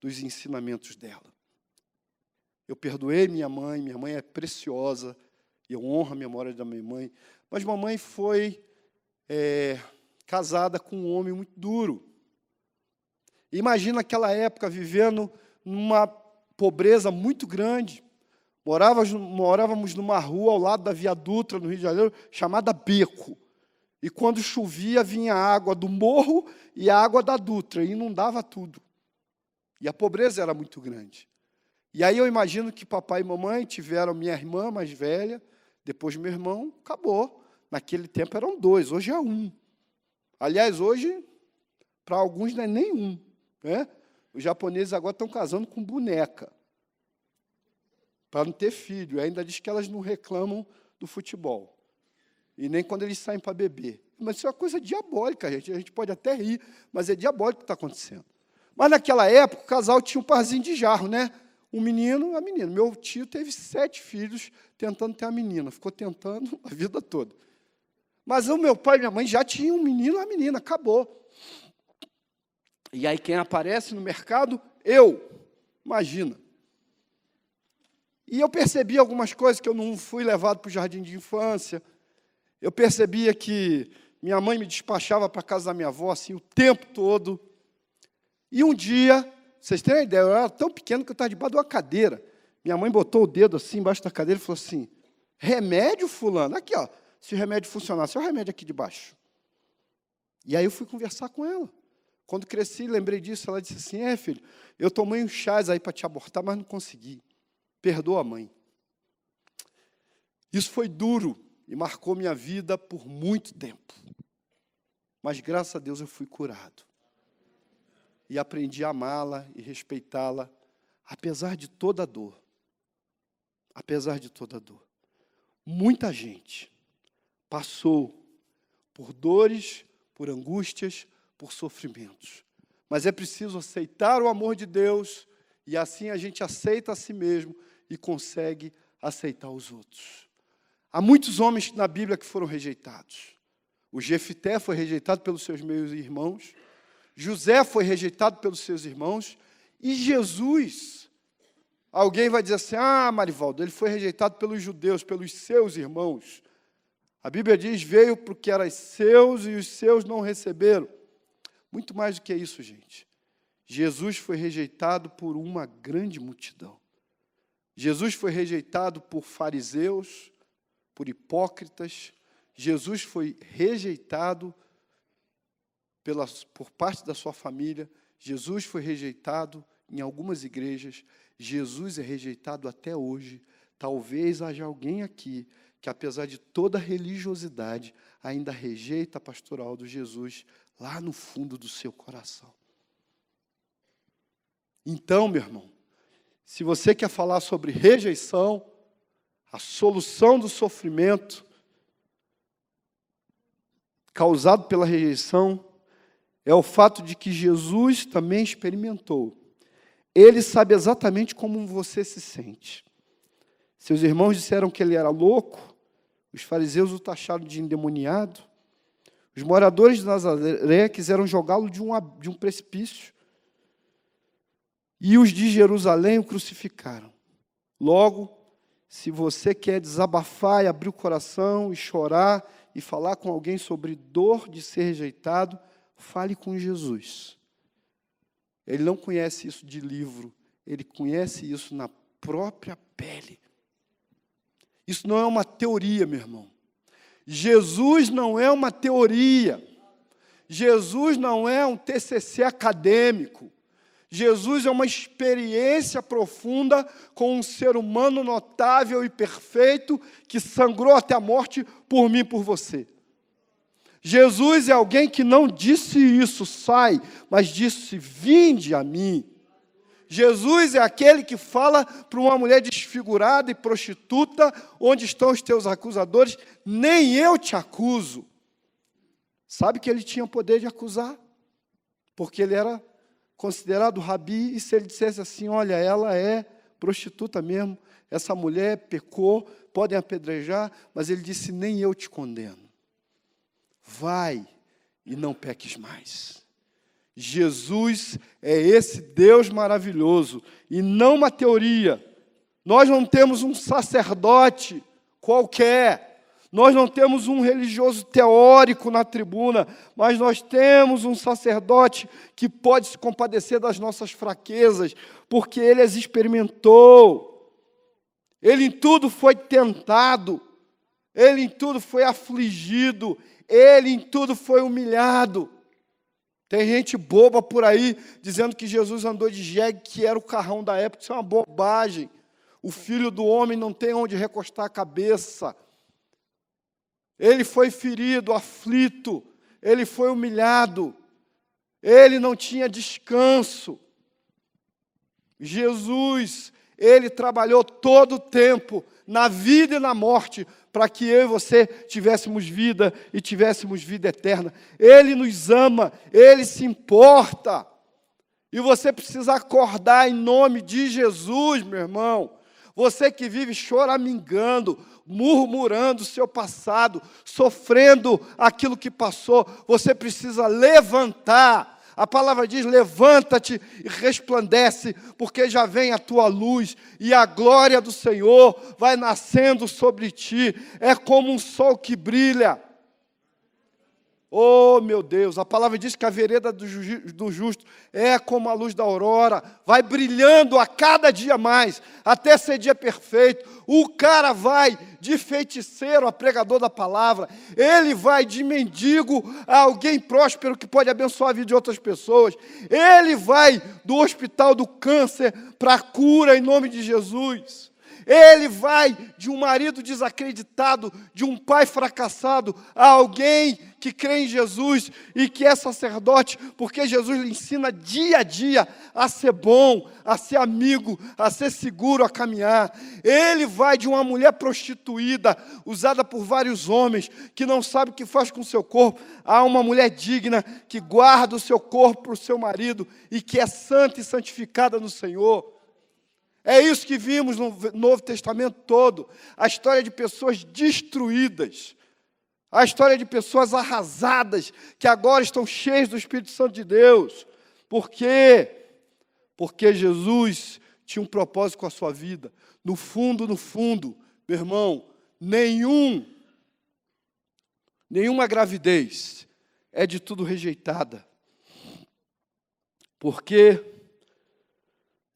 dos ensinamentos dela. Eu perdoei minha mãe é preciosa, e eu honro a memória da minha mãe, mas mamãe foi casada com um homem muito duro. Imagina aquela época vivendo numa pobreza muito grande. Morávamos numa rua ao lado da Via Dutra, no Rio de Janeiro, chamada Beco. E quando chovia, vinha a água do morro e a água da Dutra, e inundava tudo. E a pobreza era muito grande. E aí eu imagino que papai e mamãe tiveram minha irmã mais velha, depois meu irmão, acabou. Naquele tempo eram 2, hoje é 1. Aliás, hoje, para alguns não é nem 1. Né? Os japoneses agora estão casando com boneca, para não ter filho. E ainda diz que elas não reclamam do futebol. E nem quando eles saem para beber. Mas isso é uma coisa diabólica, gente. A gente pode até rir, mas é diabólico o que está acontecendo. Mas naquela época, o casal tinha um parzinho de jarro, né? Um menino e a menina. Meu tio teve 7 filhos tentando ter a menina. Ficou tentando a vida toda. Mas o meu pai e minha mãe já tinham um menino e uma menina. Acabou. E aí quem aparece no mercado? Eu. Imagina. E eu percebi algumas coisas que eu não fui levado para o jardim de infância. Eu percebia que minha mãe me despachava para a casa da minha avó assim, o tempo todo. E um dia, vocês têm uma ideia, eu era tão pequeno que eu estava debaixo de uma cadeira. Minha mãe botou o dedo assim embaixo da cadeira e falou assim, remédio, fulano? Aqui, ó, se o remédio funcionasse, olha o remédio aqui de baixo. E aí eu fui conversar com ela. Quando cresci, lembrei disso, ela disse assim, filho, eu tomei uns chás aí para te abortar, mas não consegui. Perdoa a mãe. Isso foi duro e marcou minha vida por muito tempo. Mas, graças a Deus, eu fui curado. E aprendi a amá-la e respeitá-la, apesar de toda a dor. Apesar de toda a dor. Muita gente passou por dores, por angústias, por sofrimentos. Mas é preciso aceitar o amor de Deus, e assim a gente aceita a si mesmo e consegue aceitar os outros. Há muitos homens na Bíblia que foram rejeitados. O Jefté foi rejeitado pelos seus meus irmãos, José foi rejeitado pelos seus irmãos, e Jesus, alguém vai dizer assim, Marivaldo, ele foi rejeitado pelos judeus, pelos seus irmãos. A Bíblia diz, veio porque era seus e os seus não receberam. Muito mais do que isso, gente. Jesus foi rejeitado por uma grande multidão. Jesus foi rejeitado por fariseus, por hipócritas. Jesus foi rejeitado por parte da sua família. Jesus foi rejeitado em algumas igrejas. Jesus é rejeitado até hoje. Talvez haja alguém aqui que, apesar de toda a religiosidade, ainda rejeita a pastoral do Jesus lá no fundo do seu coração. Então, meu irmão, se você quer falar sobre rejeição, a solução do sofrimento causado pela rejeição é o fato de que Jesus também experimentou. Ele sabe exatamente como você se sente. Seus irmãos disseram que ele era louco, os fariseus o taxaram de endemoniado, os moradores de Nazaré quiseram jogá-lo de um precipício, e os de Jerusalém o crucificaram. Logo, se você quer desabafar e abrir o coração e chorar e falar com alguém sobre dor de ser rejeitado, fale com Jesus. Ele não conhece isso de livro, ele conhece isso na própria pele. Isso não é uma teoria, meu irmão. Jesus não é uma teoria. Jesus não é um TCC acadêmico. Jesus é uma experiência profunda com um ser humano notável e perfeito que sangrou até a morte por mim e por você. Jesus é alguém que não disse isso, sai, mas disse, vinde a mim. Jesus é aquele que fala para uma mulher desfigurada e prostituta, onde estão os teus acusadores? Nem eu te acuso. Sabe que ele tinha o poder de acusar? Porque ele era considerado rabi, e se ele dissesse assim, olha, ela é prostituta mesmo, essa mulher pecou, podem apedrejar, mas ele disse, nem eu te condeno. Vai e não peques mais. Jesus é esse Deus maravilhoso, e não uma teoria. Nós não temos um sacerdote qualquer, nós não temos um religioso teórico na tribuna, mas nós temos um sacerdote que pode se compadecer das nossas fraquezas, porque ele as experimentou. Ele em tudo foi tentado, ele em tudo foi afligido, ele em tudo foi humilhado. Tem gente boba por aí, dizendo que Jesus andou de jegue, que era o carrão da época. Isso é uma bobagem. O Filho do Homem não tem onde recostar a cabeça. Ele foi ferido, aflito, ele foi humilhado, ele não tinha descanso. Jesus, ele trabalhou todo o tempo, na vida e na morte, para que eu e você tivéssemos vida e tivéssemos vida eterna. Ele nos ama, ele se importa. E você precisa acordar em nome de Jesus, meu irmão. Você que vive choramingando, murmurando o seu passado, sofrendo aquilo que passou, você precisa levantar. A palavra diz, levanta-te e resplandece, porque já vem a tua luz, e a glória do Senhor vai nascendo sobre ti. É como um sol que brilha. Oh, meu Deus, a palavra diz que a vereda do justo é como a luz da aurora, vai brilhando a cada dia mais, até ser dia perfeito. O cara vai de feiticeiro a pregador da palavra, ele vai de mendigo a alguém próspero que pode abençoar a vida de outras pessoas, ele vai do hospital do câncer para a cura em nome de Jesus. Ele vai de um marido desacreditado, de um pai fracassado, a alguém que crê em Jesus e que é sacerdote, porque Jesus lhe ensina dia a dia a ser bom, a ser amigo, a ser seguro, a caminhar. Ele vai de uma mulher prostituída, usada por vários homens, que não sabe o que faz com o seu corpo, a uma mulher digna, que guarda o seu corpo para o seu marido e que é santa e santificada no Senhor. É isso que vimos no Novo Testamento todo, a história de pessoas destruídas, a história de pessoas arrasadas, que agora estão cheias do Espírito Santo de Deus. Por quê? Porque Jesus tinha um propósito com a sua vida. No fundo, meu irmão, nenhum nenhuma gravidez é de tudo rejeitada, porque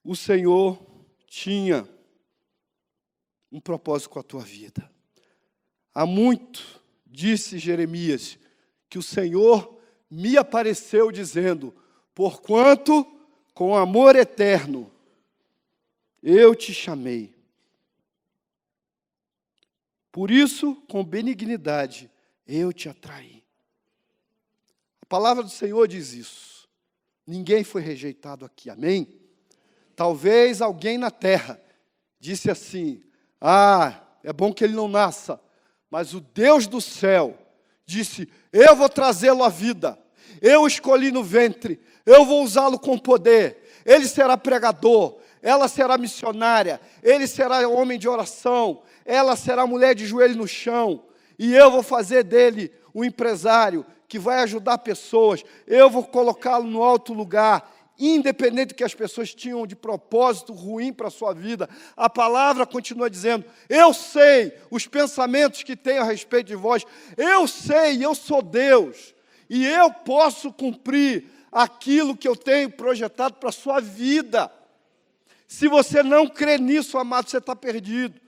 o Senhor tinha um propósito com a tua vida. Há muito, disse Jeremias, que o Senhor me apareceu dizendo: porquanto com amor eterno eu te chamei. Por isso, com benignidade, eu te atraí. A palavra do Senhor diz isso. Ninguém foi rejeitado aqui, amém? Talvez alguém na terra disse assim: é bom que ele não nasça. Mas o Deus do céu disse: eu vou trazê-lo à vida. Eu o escolhi no ventre. Eu vou usá-lo com poder. Ele será pregador. Ela será missionária. Ele será homem de oração. Ela será mulher de joelho no chão. E eu vou fazer dele um empresário que vai ajudar pessoas. Eu vou colocá-lo no alto lugar. Independente do que as pessoas tinham de propósito ruim para a sua vida, a palavra continua dizendo: eu sei os pensamentos que tenho a respeito de vós, eu sei, eu sou Deus, e eu posso cumprir aquilo que eu tenho projetado para a sua vida. Se você não crê nisso, amado, você está perdido.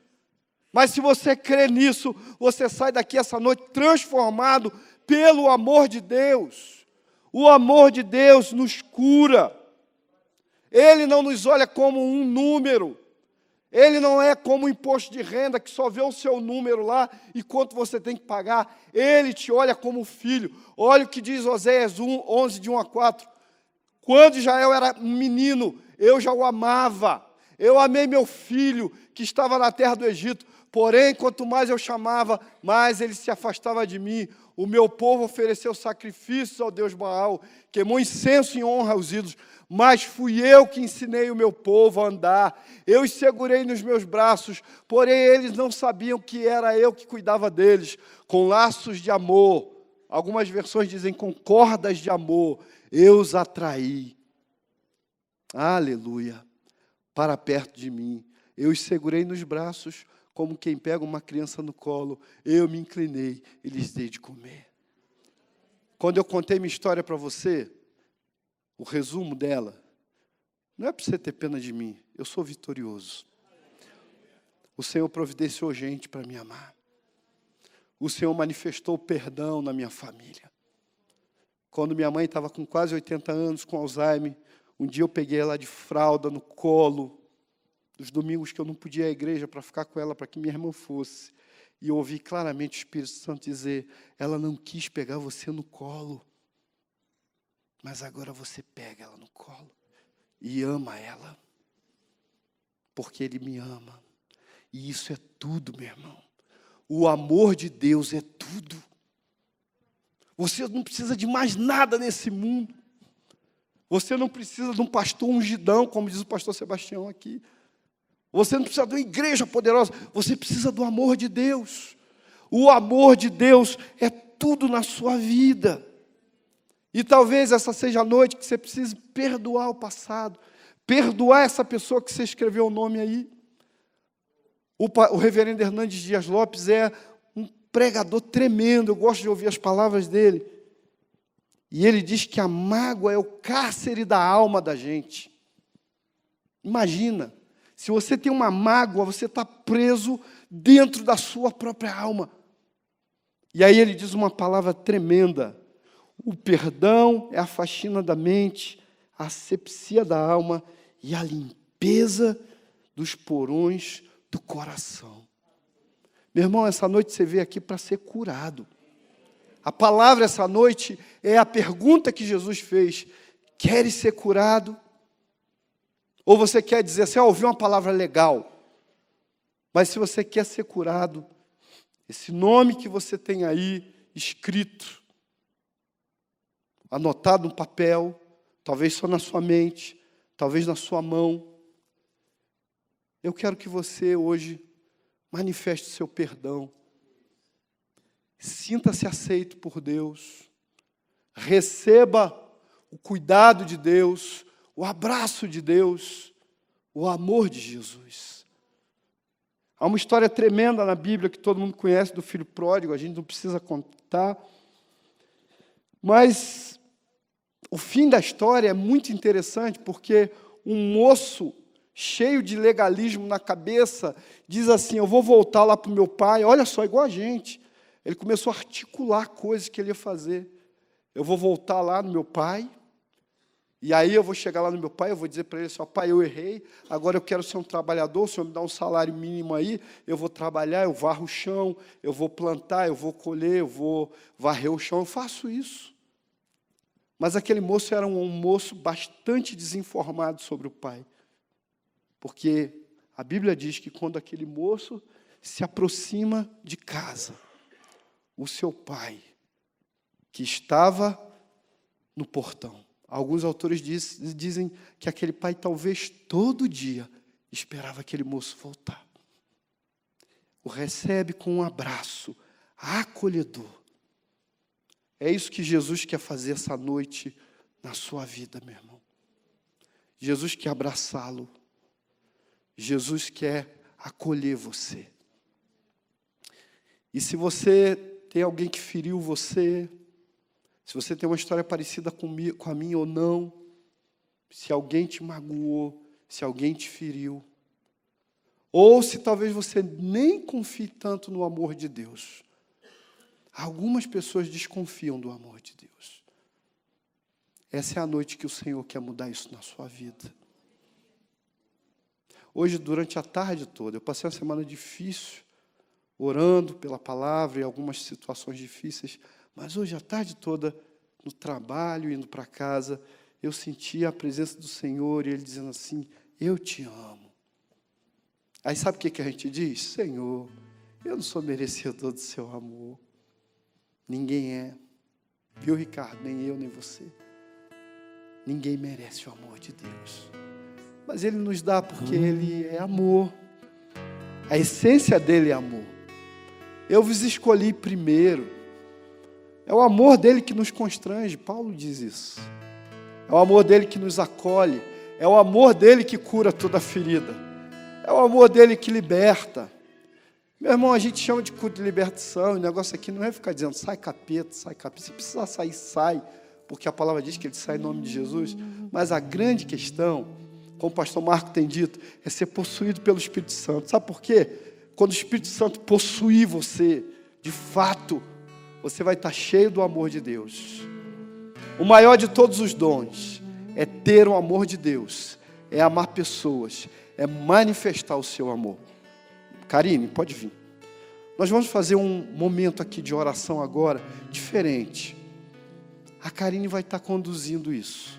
Mas se você crê nisso, você sai daqui essa noite transformado pelo amor de Deus. O amor de Deus nos cura. Ele não nos olha como um número. Ele não é como um imposto de renda que só vê o seu número lá e quanto você tem que pagar. Ele te olha como filho. Olha o que diz Oséias 11, de 1 a 4. Quando Israel era um menino, eu já o amava. Eu amei meu filho que estava na terra do Egito. Porém, quanto mais eu chamava, mais ele se afastava de mim. O meu povo ofereceu sacrifícios ao Deus Baal, queimou incenso em honra aos ídolos. Mas fui eu que ensinei o meu povo a andar. Eu os segurei nos meus braços, porém eles não sabiam que era eu que cuidava deles. Com laços de amor, algumas versões dizem com cordas de amor, eu os atraí. Aleluia. Para perto de mim. Eu os segurei nos braços, como quem pega uma criança no colo. Eu me inclinei e lhes dei de comer. Quando eu contei minha história para você, o resumo dela, não é para você ter pena de mim, eu sou vitorioso. O Senhor providenciou gente para me amar. O Senhor manifestou perdão na minha família. Quando minha mãe estava com quase 80 anos, com Alzheimer, um dia eu peguei ela de fralda no colo, nos domingos que eu não podia ir à igreja para ficar com ela, para que minha irmã fosse. E eu ouvi claramente o Espírito Santo dizer: ela não quis pegar você no colo. Mas agora você pega ela no colo e ama ela, porque Ele me ama. E isso é tudo, meu irmão. O amor de Deus é tudo. Você não precisa de mais nada nesse mundo. Você não precisa de um pastor ungidão, como diz o pastor Sebastião aqui. Você não precisa de uma igreja poderosa. Você precisa do amor de Deus. O amor de Deus é tudo na sua vida. E talvez essa seja a noite que você precise perdoar o passado, perdoar essa pessoa que você escreveu o nome aí. O reverendo Hernandes Dias Lopes é um pregador tremendo, eu gosto de ouvir as palavras dele. E ele diz que a mágoa é o cárcere da alma da gente. Imagina, se você tem uma mágoa, você está preso dentro da sua própria alma. E aí ele diz uma palavra tremenda: o perdão é a faxina da mente, a asepsia da alma e a limpeza dos porões do coração. Meu irmão, essa noite você veio aqui para ser curado. A palavra essa noite é a pergunta que Jesus fez: queres ser curado? Ou você quer dizer assim: ouvi uma palavra legal. Mas se você quer ser curado, esse nome que você tem aí escrito, anotado no papel, talvez só na sua mente, talvez na sua mão, eu quero que você hoje manifeste o seu perdão. Sinta-se aceito por Deus. Receba o cuidado de Deus, o abraço de Deus, o amor de Jesus. Há uma história tremenda na Bíblia que todo mundo conhece do filho pródigo, a gente não precisa contar. Mas o fim da história é muito interessante, porque um moço cheio de legalismo na cabeça diz assim: eu vou voltar lá para o meu pai. Olha só, igual a gente. Ele começou a articular coisas que ele ia fazer. Eu vou voltar lá no meu pai, e aí eu vou chegar lá no meu pai, eu vou dizer para ele assim: ó, pai, eu errei, agora eu quero ser um trabalhador, o senhor me dá um salário mínimo aí, eu vou trabalhar, eu varro o chão, eu vou plantar, eu vou colher, eu vou varrer o chão, eu faço isso. Mas aquele moço era um moço bastante desinformado sobre o pai, porque a Bíblia diz que quando aquele moço se aproxima de casa, o seu pai, que estava no portão, alguns autores dizem que aquele pai talvez todo dia esperava aquele moço voltar. O recebe com um abraço acolhedor. É isso que Jesus quer fazer essa noite na sua vida, meu irmão. Jesus quer abraçá-lo. Jesus quer acolher você. E se você tem alguém que feriu você, se você tem uma história parecida com a minha ou não, se alguém te magoou, se alguém te feriu, ou se talvez você nem confie tanto no amor de Deus. Algumas pessoas desconfiam do amor de Deus. Essa é a noite que o Senhor quer mudar isso na sua vida. Hoje, durante a tarde toda, eu passei uma semana difícil, orando pela palavra e algumas situações difíceis, mas hoje, a tarde toda, no trabalho, indo para casa, eu sentia a presença do Senhor e Ele dizendo assim: eu te amo. Aí sabe o que a gente diz? Senhor, eu não sou merecedor do seu amor. Ninguém é. Viu, Ricardo? Nem eu, nem você. Ninguém merece o amor de Deus. Mas Ele nos dá porque Ele é amor. A essência dEle é amor. Eu vos escolhi primeiro. É o amor dEle que nos constrange. Paulo diz isso. É o amor dEle que nos acolhe. É o amor dEle que cura toda ferida. É o amor dEle que liberta. Meu irmão, a gente chama de culto de libertação. O negócio aqui não é ficar dizendo sai capeta, sai capeta. Se precisar sair, sai. Porque a palavra diz que ele sai em nome de Jesus. Mas a grande questão, como o pastor Marco tem dito, é ser possuído pelo Espírito Santo. Sabe por quê? Quando o Espírito Santo possuir você, de fato, você vai estar cheio do amor de Deus. O maior de todos os dons é ter o amor de Deus, é amar pessoas, é manifestar o seu amor. Karine, pode vir. Nós vamos fazer um momento aqui de oração agora, diferente. A Karine vai estar conduzindo isso.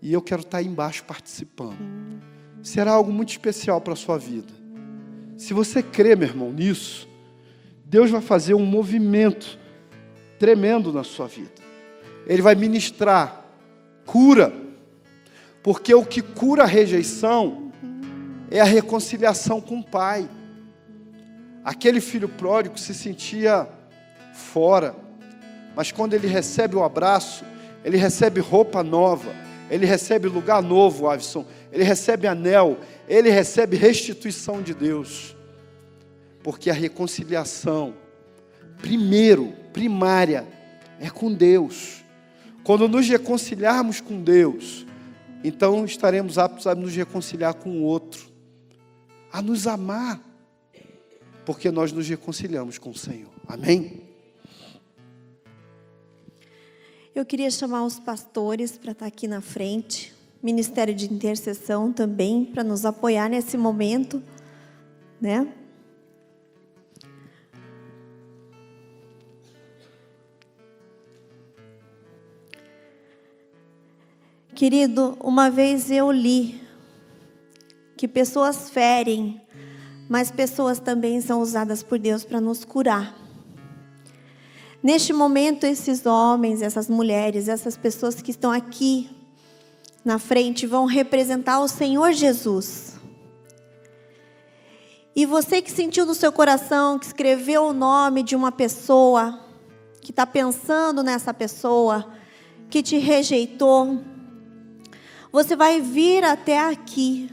E eu quero estar aí embaixo participando. Será algo muito especial para a sua vida. Se você crê, meu irmão, nisso, Deus vai fazer um movimento tremendo na sua vida. Ele vai ministrar cura, porque o que cura a rejeição é a reconciliação com o Pai. Aquele filho pródigo se sentia fora, mas quando ele recebe o abraço, ele recebe roupa nova, ele recebe lugar novo, Avison, ele recebe anel, ele recebe restituição de Deus, porque a reconciliação, primária, é com Deus. Quando nos reconciliarmos com Deus, então estaremos aptos a nos reconciliar com o outro, a nos amar, porque nós nos reconciliamos com o Senhor. Amém? Eu queria chamar os pastores para estar aqui na frente, Ministério de Intercessão também, para nos apoiar nesse momento, né? Querido, uma vez eu li que pessoas ferem, mas pessoas também são usadas por Deus para nos curar. Neste momento, esses homens, essas mulheres, essas pessoas que estão aqui na frente vão representar o Senhor Jesus. E você que sentiu no seu coração, que escreveu o nome de uma pessoa, que está pensando nessa pessoa, que te rejeitou, você vai vir até aqui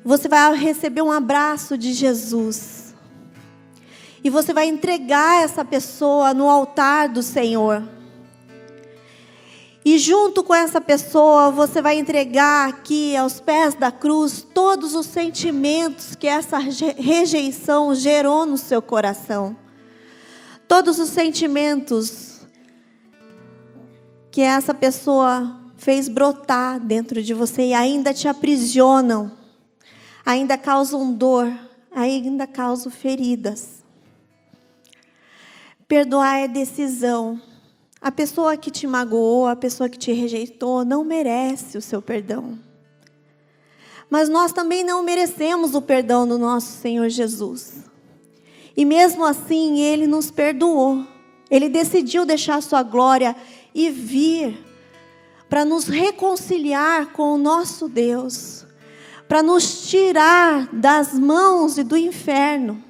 você vai receber um abraço de Jesus. E você vai entregar essa pessoa no altar do Senhor. E junto com essa pessoa, você vai entregar aqui aos pés da cruz todos os sentimentos que essa rejeição gerou no seu coração. Todos os sentimentos que essa pessoa fez brotar dentro de você e ainda te aprisionam, ainda causam dor, ainda causam feridas. Perdoar é decisão. A pessoa que te magoou, a pessoa que te rejeitou, não merece o seu perdão. Mas nós também não merecemos o perdão do nosso Senhor Jesus. E mesmo assim, Ele nos perdoou. Ele decidiu deixar a sua glória e vir para nos reconciliar com o nosso Deus, para nos tirar das mãos e do inferno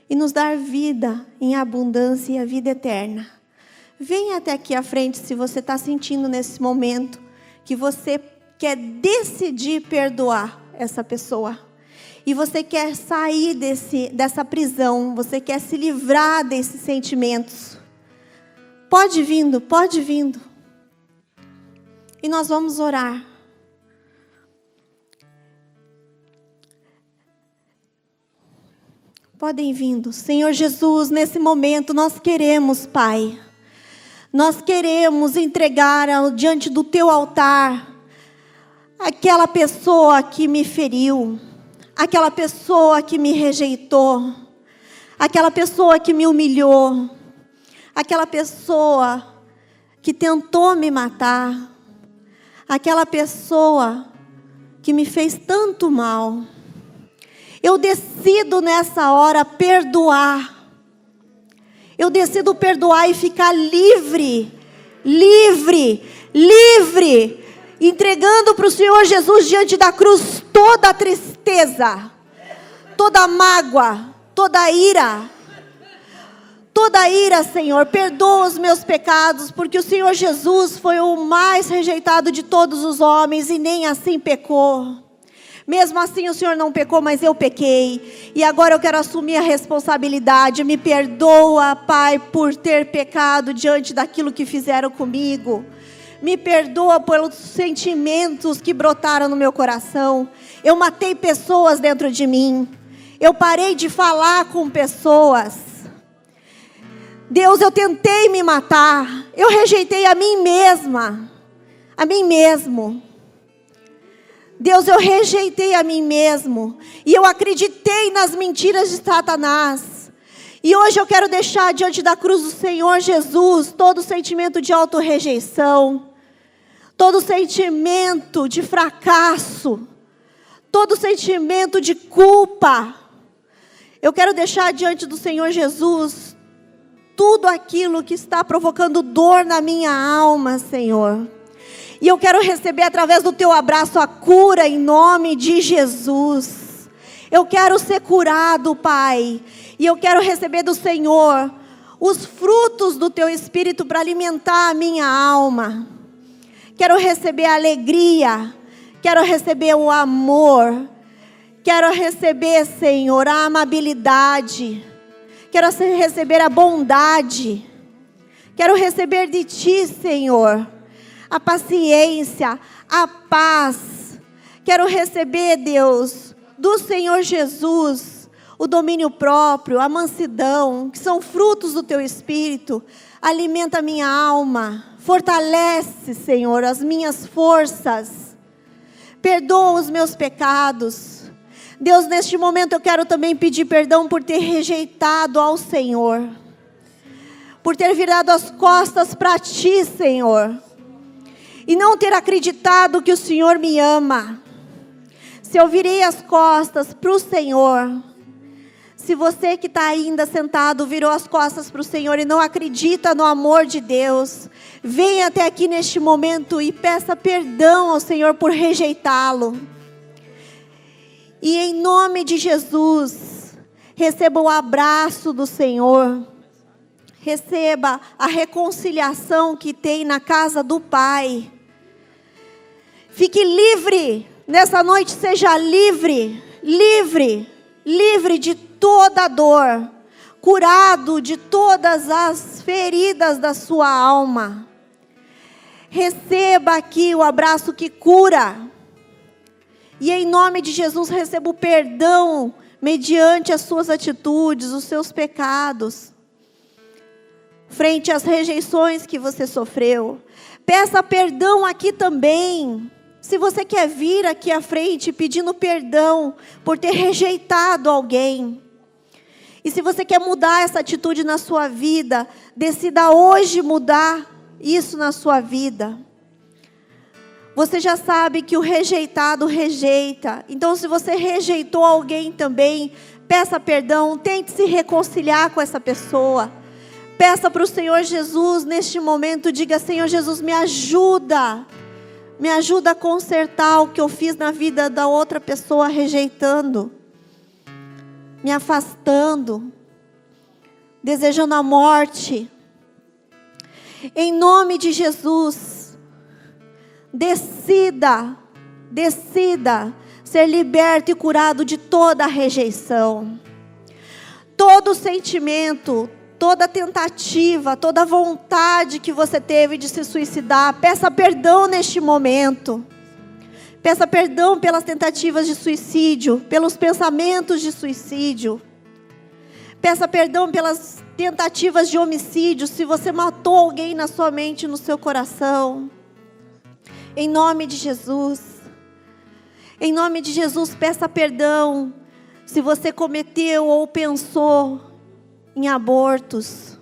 e nos dar vida em abundância e a vida eterna. Venha até aqui à frente se você está sentindo nesse momento que você quer decidir perdoar essa pessoa. E você quer sair dessa prisão, você quer se livrar desses sentimentos. Pode vindo, pode vindo. E nós vamos orar. Podem vindo. Senhor Jesus, nesse momento nós queremos, Pai. Nós queremos entregar diante do Teu altar aquela pessoa que me feriu, aquela pessoa que me rejeitou, aquela pessoa que me humilhou, aquela pessoa que tentou me matar, aquela pessoa que me fez tanto mal. Eu decido nessa hora perdoar. Eu decido perdoar e ficar livre, entregando para o Senhor Jesus diante da cruz toda a tristeza, toda a mágoa, toda a ira. Toda a ira, Senhor, perdoa os meus pecados, porque o Senhor Jesus foi o mais rejeitado de todos os homens e nem assim pecou. Mesmo assim o Senhor não pecou, mas eu pequei. E agora eu quero assumir a responsabilidade. Me perdoa, Pai, por ter pecado diante daquilo que fizeram comigo. Me perdoa pelos sentimentos que brotaram no meu coração. Eu matei pessoas dentro de mim. Eu parei de falar com pessoas. Deus, eu tentei me matar. Eu rejeitei a mim mesma. A mim mesmo. Deus, eu rejeitei a mim mesmo. E eu acreditei nas mentiras de Satanás. E hoje eu quero deixar diante da cruz do Senhor Jesus todo sentimento de autorrejeição, todo sentimento de fracasso, todo sentimento de culpa. Eu quero deixar diante do Senhor Jesus tudo aquilo que está provocando dor na minha alma, Senhor. E eu quero receber através do Teu abraço a cura em nome de Jesus. Eu quero ser curado, Pai. E eu quero receber do Senhor os frutos do Teu Espírito para alimentar a minha alma. Quero receber a alegria. Quero receber o amor. Quero receber, Senhor, a amabilidade. Quero receber a bondade. Quero receber de Ti, Senhor, a paciência, a paz. Quero receber, Deus, do Senhor Jesus, o domínio próprio, a mansidão, que são frutos do Teu Espírito. Alimenta a minha alma, fortalece, Senhor, as minhas forças. Perdoa os meus pecados. Deus, neste momento eu quero também pedir perdão por ter rejeitado ao Senhor, por ter virado as costas para Ti, Senhor, e não ter acreditado que o Senhor me ama. Se eu virei as costas para o Senhor, se você que está ainda sentado virou as costas para o Senhor e não acredita no amor de Deus, venha até aqui neste momento e peça perdão ao Senhor por rejeitá-lo. E em nome de Jesus, receba o abraço do Senhor. Receba a reconciliação que tem na casa do Pai. Fique livre nessa noite seja livre, livre, livre de toda dor, curado de todas as feridas da sua alma. Receba aqui o abraço que cura. E em nome de Jesus receba o perdão mediante as suas atitudes, os seus pecados, frente às rejeições que você sofreu. Peça perdão aqui também. Se você quer vir aqui à frente pedindo perdão por ter rejeitado alguém. E se você quer mudar essa atitude na sua vida, decida hoje mudar isso na sua vida. Você já sabe que o rejeitado rejeita. Então, se você rejeitou alguém também, peça perdão, tente se reconciliar com essa pessoa. Peça para o Senhor Jesus neste momento, diga: Senhor Jesus, me ajuda a consertar o que eu fiz na vida da outra pessoa, rejeitando, me afastando, desejando a morte. Em nome de Jesus, decida ser liberto e curado de toda a rejeição. Todo sentimento, toda tentativa, toda vontade que você teve de se suicidar, peça perdão neste momento. Peça perdão pelas tentativas de suicídio, pelos pensamentos de suicídio. Peça perdão pelas tentativas de homicídio, se você matou alguém na sua mente e no seu coração. Em nome de Jesus. Em nome de Jesus, peça perdão se você cometeu ou pensou em abortos.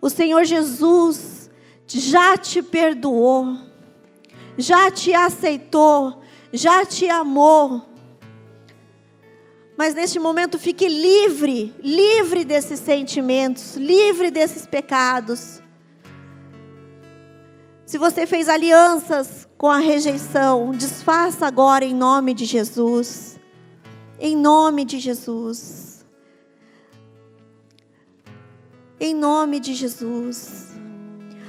O Senhor Jesus já te perdoou, já te aceitou, já te amou. Mas neste momento fique livre, livre desses sentimentos, livre desses pecados. Se você fez alianças com a rejeição, desfaça agora em nome de Jesus. Em nome de Jesus. Em nome de Jesus.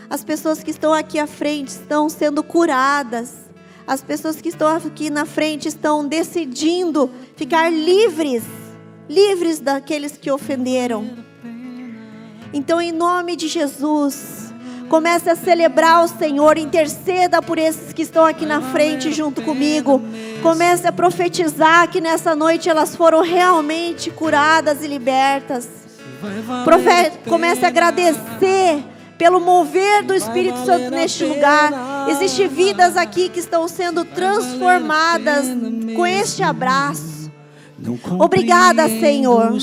As pessoas que estão aqui à frente estão sendo curadas. As pessoas que estão aqui na frente estão decidindo ficar livres. Livres daqueles que ofenderam. Então, em nome de Jesus, comece a celebrar o Senhor. Interceda por esses que estão aqui na frente junto comigo. Comece a profetizar que nessa noite elas foram realmente curadas e libertas. Comece a agradecer pelo mover do Espírito Santo neste lugar. Existem vidas aqui que estão sendo transformadas com este abraço. Obrigada, Senhor.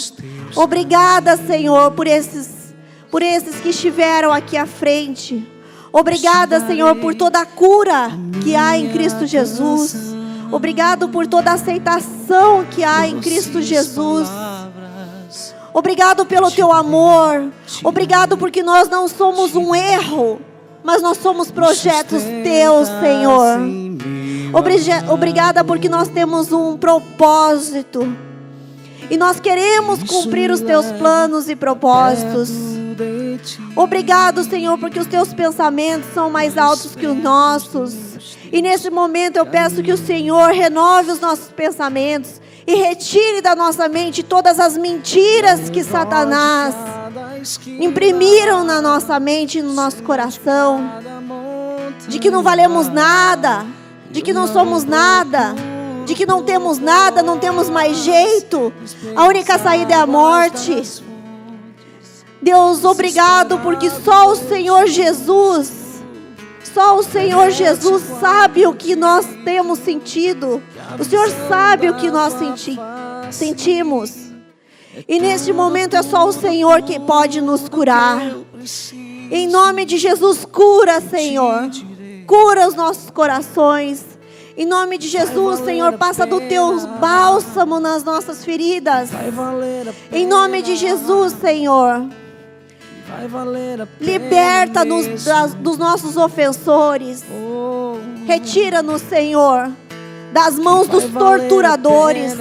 Obrigada, Senhor, por esses que estiveram aqui à frente. Obrigada, Senhor, por toda a cura que há em Cristo Jesus. Obrigado por toda a aceitação que há em Cristo Jesus. Obrigado pelo teu amor. Obrigado porque nós não somos um erro, mas nós somos projetos teus, Senhor. Obrigada porque nós temos um propósito. E nós queremos cumprir os teus planos e propósitos. Obrigado, Senhor, porque os teus pensamentos são mais altos que os nossos. E nesse momento eu peço que o Senhor renove os nossos pensamentos e retire da nossa mente todas as mentiras que Satanás imprimiram na nossa mente e no nosso coração, de que não valemos nada, de que não somos nada, de que não temos nada, não temos mais jeito, a única saída é a morte. Deus, obrigado, porque só o Senhor Jesus sabe o que nós temos sentido. O Senhor sabe o que nós sentimos. E neste momento é só o Senhor que pode nos curar. Em nome de Jesus, cura, Senhor. Cura os nossos corações. Em nome de Jesus, Senhor, passa do teu bálsamo nas nossas feridas. Em nome de Jesus, Senhor. Liberta-nos dos nossos ofensores. Retira-nos, Senhor, das mãos dos torturadores.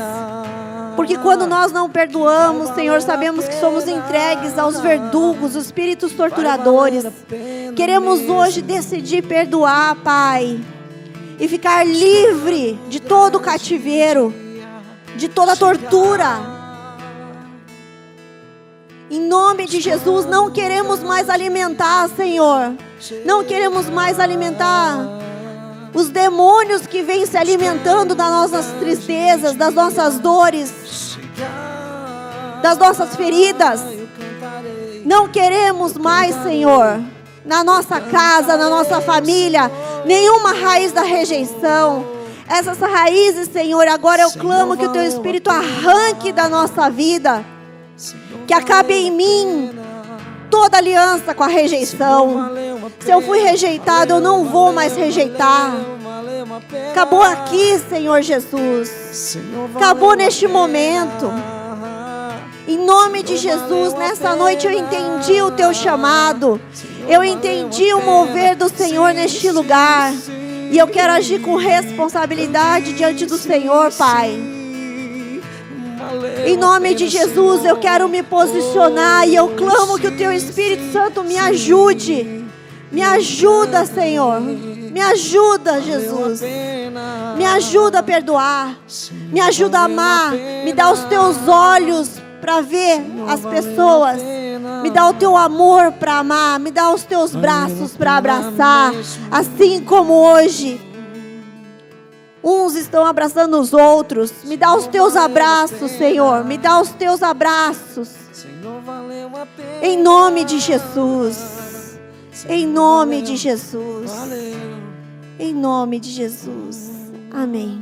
Porque quando nós não perdoamos, Senhor, sabemos que somos entregues aos verdugos, os espíritos torturadores. Queremos hoje decidir perdoar, Pai. e ficar livre de todo cativeiro, de toda tortura. Em nome de Jesus, não queremos mais alimentar, Senhor. Não queremos mais alimentar os demônios que vêm se alimentando das nossas tristezas, das nossas dores, das nossas feridas. Não queremos mais, Senhor, na nossa casa, na nossa família, nenhuma raiz da rejeição. Essas raízes, Senhor, agora eu clamo que o Teu Espírito arranque da nossa vida, que acabe em mim toda aliança com a rejeição. Se eu fui rejeitado, eu não vou mais rejeitar. Acabou aqui, Senhor Jesus. Acabou neste momento. Em nome de Jesus, nessa noite eu entendi o Teu chamado. Eu entendi o mover do Senhor neste lugar. E eu quero agir com responsabilidade diante do Senhor, Pai. Em nome de Jesus, eu quero me posicionar e eu clamo que o Teu Espírito Santo me ajude. Me ajuda, Senhor. Me ajuda, Jesus. Me ajuda a perdoar. Me ajuda a amar. Me dá os Teus olhos para ver as pessoas. Me dá o Teu amor para amar. Me dá os Teus braços para abraçar. Assim como hoje uns estão abraçando os outros. Me dá os Teus abraços, Senhor. Me dá os Teus abraços. Em nome de Jesus. Em nome de Jesus. Em nome de Jesus. Amém.